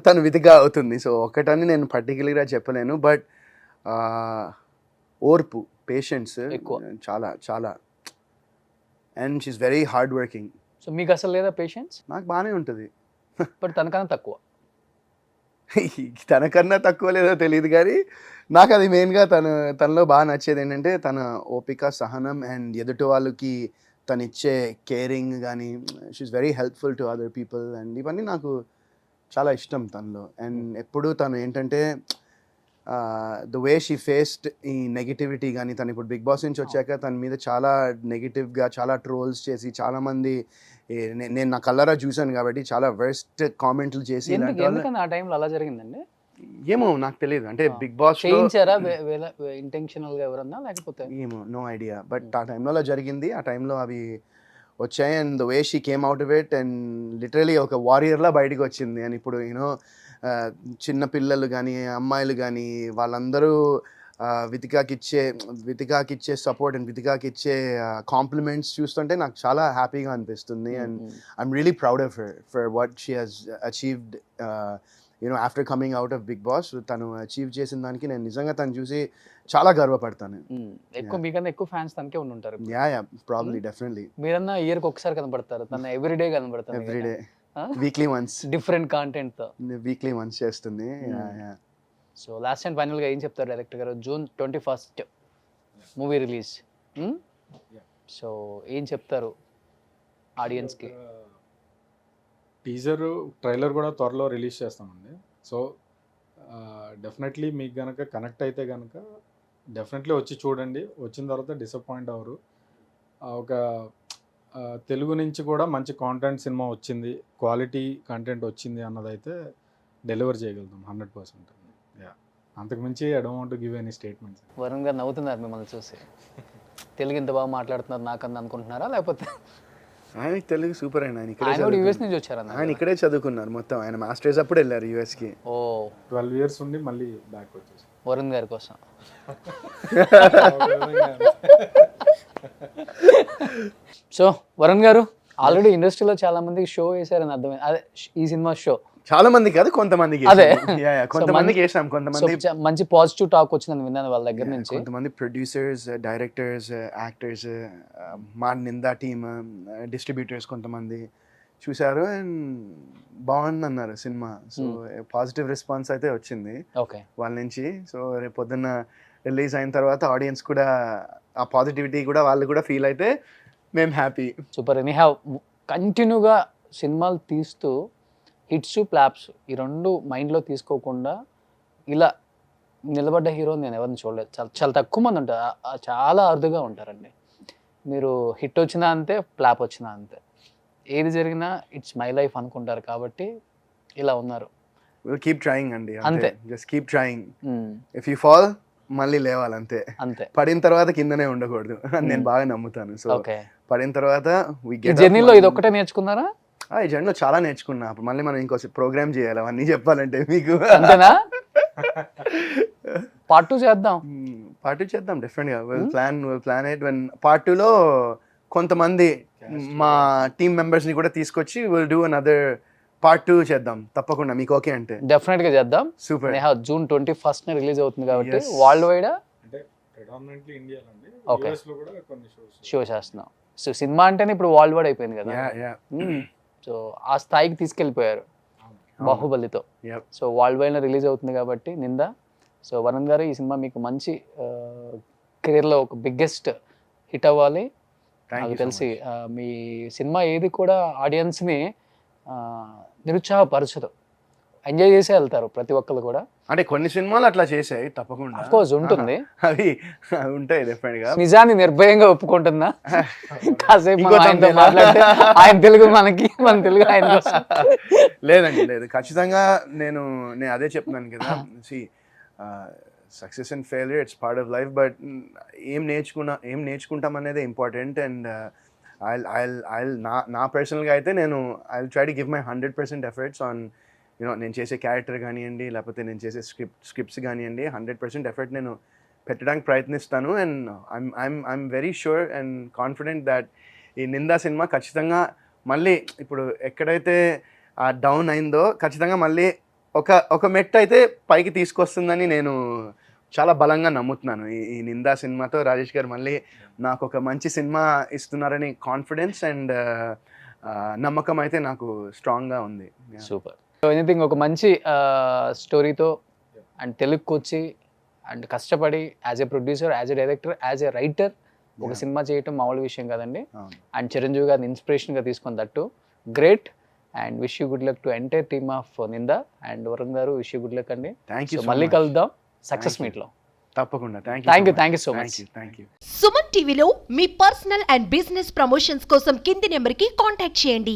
తను వితిగా అవుతుంది. సో ఒకటని నేను పర్టికులర్గా చెప్పలేను, బట్ ఓర్పు, పేషెన్స్ చాలా చాలా. And she's very hard working. So మీకు అసలు లేదా పేషెన్స్? నాకు బాగానే ఉంటుంది. బట్ తనకన్నా తక్కువ. తనకన్నా తక్కువ లేదో తెలియదు కానీ నాకు అది మెయిన్గా తనలో బాగా నచ్చేది ఏంటంటే తన ఓపిక, సహనం, అండ్ ఎదుటి వాళ్ళకి తను ఇచ్చే కేరింగ్ కానీ. She's very helpful to other people, and ఇవన్నీ నాకు చాలా ఇష్టం తనలో. అండ్ ఎప్పుడు తను ఏంటంటే ద వే షీ ఫేస్డ్ ఈ నెగిటివిటీ కానీ, తను ఇప్పుడు బిగ్ బాస్ నుంచి వచ్చాక తన మీద చాలా నెగిటివ్గా చాలా ట్రోల్స్ చేసి చాలామంది, నేను నా కళ్ళరా చూశాను కాబట్టి చాలా వర్స్ట్ కామెంట్లు చేసి. ఆ టైంలో అలా జరిగిందండి? ఏమో నాకు తెలియదు. అంటే బిగ్ బాస్ చేయించారా ఇంటెన్షనల్ గా ఎవరన్నా, లేకపోతే ఏమో, నో ఐడియా. బట్ ఆ టైంలో అలా జరిగింది. ఆ టైంలో అవి వచ్చాయి. And the way she came out of it and literally ఒక వారియర్లా బయటకు వచ్చింది. అండ్ ఇప్పుడు యూనో చిన్న పిల్లలు కానీ అమ్మాయిలు కానీ వాళ్ళందరూ వితికాకి ఇచ్చే సపోర్ట్ అండ్ వితికాకి ఇచ్చే కాంప్లిమెంట్స్ చూస్తుంటే నాకు చాలా హ్యాపీగా అనిపిస్తుంది. And I'm really proud of her for what she has achieved you know after coming out of Bigg Boss తను అచీవ్ చేసిన దానికి నేను నిజంగా తను చూసి చాలా గర్వపడతాను. ఎక్కువ మీకన్నా ఎక్కువ ఫ్యాన్స్ తనకే ఉండుంటారు. యా ప్రాబ్లీ డెఫినెట్లీ మీరన్నా ఇయర్కి ఒకసారి కనబడతారు, తన ఎవ్రీడే కనబడతారు. Everyday weekly once different content తో వీక్లీ వన్స్ చేస్తుంది. సో లాస్ట్ అండ్ ఫైనల్ గా ఏం చెప్తారు డైరెక్టర్ గారు? June 21st movie release. So ఏం చెప్తారు ఆడియన్స్ కి? టీజర్ ట్రైలర్ కూడా త్వరలో రిలీజ్ చేస్తామండి. సో డెఫినెట్లీ మీకు కనుక కనెక్ట్ అయితే కనుక డెఫినెట్లీ వచ్చి చూడండి. వచ్చిన తర్వాత డిసప్పాయింట్ అవ్వరు. ఒక తెలుగు నుంచి కూడా మంచి కాంటెంట్ సినిమా వచ్చింది, క్వాలిటీ కంటెంట్ వచ్చింది అన్నదైతే డెలివర్ చేయగలుగుతాం 100%. అంతకుమించి I don't want to give any statements. Varun గారు నవ్వుతున్నారు మిమ్మల్ని చూసి. తెలుగు ఇంత బాగా మాట్లాడుతున్నారు నాకన్నా అనుకుంటున్నారా, లేకపోతే? ఆయన తెలుగు సూపర్ అయినా. ఆయన యూఎస్ నుంచి వచ్చారన్న. ఆయన ఇక్కడే చదువుకున్నారు మొత్తం. ఆయన మాస్టర్స్ అప్పుడు వెళ్ళారు యూఎస్కి. ఓ 12 years ఉండి మళ్ళీ బ్యాక్ వచ్చేసి వరుణ్ గారి కోసం. సో వరుణ్ గారు ఆల్రెడీ ఇండస్ట్రీలో చాలా మందికి షో వేశారని అర్థమైంది. అదే ఈ సినిమా షో చాలా మంది కాదు, కొంతమందికి. అదే కొంతమందికి వేసాం. కొంతమంది మంచి పాజిటివ్ టాక్ వచ్చిందని విన్నాను వాళ్ళ దగ్గర నుంచి. కొంతమంది ప్రొడ్యూసర్స్, డైరెక్టర్స్, యాక్టర్స్, మా నిందా టీమ్, డిస్ట్రిబ్యూటర్స్ కొంతమంది చూశారు అండ్ బాగుంది అన్నారు సినిమా. సో పాజిటివ్ రెస్పాన్స్ అయితే వచ్చింది ఓకే వాళ్ళ నుంచి. సో రేపు పొద్దున్న రిలీజ్ అయిన తర్వాత ఆడియన్స్ కూడా ఆ పాజిటివిటీ కూడా వాళ్ళు కూడా ఫీల్ అయితే మేము హ్యాపీ. సూపర్. ఎనీ హ్యావ్ కంటిన్యూగా సినిమాలు తీస్తూ హిట్స్ ఫ్లాప్స్ ఈ రెండు మైండ్లో తీసుకోకుండా ఇలా నిలబడ్డ హీరో నేను ఎవరిని చూడలేదు. చాలా చాలా తక్కువ మంది ఉంటారు, చాలా అరుదుగా ఉంటారండి. మీరు హిట్ వచ్చినా అంతే, ఫ్లాప్ వచ్చినా అంతే. ఏది జరిగినా ఇట్స్ మై లైఫ్ అనుకుంటారు కాబట్టి ఇలా ఉన్నారు. కీప్ ట్రయింగ్ అండి, అంతే. Just keep trying. If you fall మళ్ళీ లేవాలి అంతే. అంతే. పడిన తర్వాత కిందనే ఉండకూడదు అని నేను బాగా నమ్ముతాను. So okay. పడిన తర్వాత ఈ జర్నీలో ఇది ఒక్కటే నేర్చుకున్నారా? ఈ జర్నీలో చాలా నేర్చుకున్నా. అప్పుడు మళ్ళీ మనం ఇంకో ప్రోగ్రామ్ చేయాలి అవన్నీ చెప్పాలంటే మీకు. అంతేనా? పార్ట్ 2 చేద్దాం. పార్ట్ 2 చేద్దాం డెఫినెట్గా. Will plan it. When part 2లో కొంతమంది మా టీమ్ మెంబర్స్ ని కూడా తీసుకొచ్చి విల్ డూ అనదర్ పార్ట్ 2 చేద్దాం తప్పకుండా, మీకు ఓకే అంటే. డెఫినెట్ గా చేద్దాం. సూపర్. June 21st రిలీజ్ అవుతుంది కాబట్టి వరల్డ్ వైడ్ అంటే ప్రెడామినెంట్లీ ఇండియాలో అండి. Okay. US లో కూడా కొన్ని షో చేస్తున్నాం. సో సినిమా అంటేనే ఇప్పుడు వరల్డ్ వైడ్ అయిపోయింది కదా. సో ఆ స్థాయికి తీసుకెళ్ళిపోయారు బాహుబలితో. సో వరల్డ్ వైడ్ రిలీజ్ అవుతుంది కాబట్టి నిందా. సో వరుణ్ గారు ఈ సినిమా మీకు మంచి కెరీర్లో ఒక బిగ్గెస్ట్ హిట్ అవ్వాలి. నాకు తెలిసి మీ సినిమా ఏది కూడా ఆడియన్స్ని నిరుత్సాహపరచదు, ఎంజాయ్ చేసే వెళ్తారు ప్రతి ఒక్కరు కూడా. అంటే కొన్ని సినిమాలు అట్లా చేసాయి తప్పకుండా, ఆఫ్ కోర్స్ ఉంటుంది, అవి ఉంటాయి డెఫినెట్ గా. నిజాన్ని నిర్భయంగా ఒప్పుకుంటున్నా. కాసేపు మనం ఆయనతో మాట్లాడితే ఆయన తెలుగు మనకి, మన తెలుగు ఆయన కోసం. లేదండి లేదు, ఖచ్చితంగా నేను అదే చెప్తున్నాను కదా. Success and failure it's part of life. But ఏం నేర్చుకుంటాం అనేది ఇంపార్టెంట్. అండ్ నా పర్సనల్గా అయితే నేను I try to give my 100% efforts on నేను చేసే క్యారెక్టర్ కానివ్వండి, లేకపోతే నేను చేసే స్క్రిప్ట్స్ కానివ్వండి, 100% ఎఫర్ట్ నేను పెట్టడానికి ప్రయత్నిస్తాను. And I'm very sure and confident that ఈ నిందా సినిమా ఖచ్చితంగా మళ్ళీ ఇప్పుడు ఎక్కడైతే డౌన్ అయిందో ఖచ్చితంగా మళ్ళీ ఒక మెట్టు అయితే పైకి తీసుకొస్తుందని నేను చాలా బలంగా నమ్ముతున్నాను. ఈ నిందా సినిమాతో రాజేష్ గారు మళ్ళీ నాకు ఒక మంచి సినిమా ఇస్తున్నారని కాన్ఫిడెన్స్ అండ్ నమ్మకం అయితే నాకు స్ట్రాంగ్గా ఉంది. సూపర్. సో ఎనీథింగ్ ఒక మంచి స్టోరీతో అండ్ తెలుగుకి వచ్చి అండ్ కష్టపడి as a producer, as a director, as a writer ఒక సినిమా చేయటం మామూలు విషయం కాదండి. అండ్ చిరంజీవి గారిని ఇన్స్పిరేషన్గా తీసుకొని that great. And wish you good luck to entire team of Ninda. And Varun గారు విష్ యూ గుడ్ లక్ అండి. Thank you. మళ్ళీ కలుద్దాం సక్సెస్ మీట్లో. తప్పకుండా. Thank you so much. Thank you. Suman టీవీలో మీ పర్సనల్ అండ్ బిజినెస్ ప్రమోషన్స్ కోసం కింది నెంబర్కి కాంటాక్ట్ చేయండి.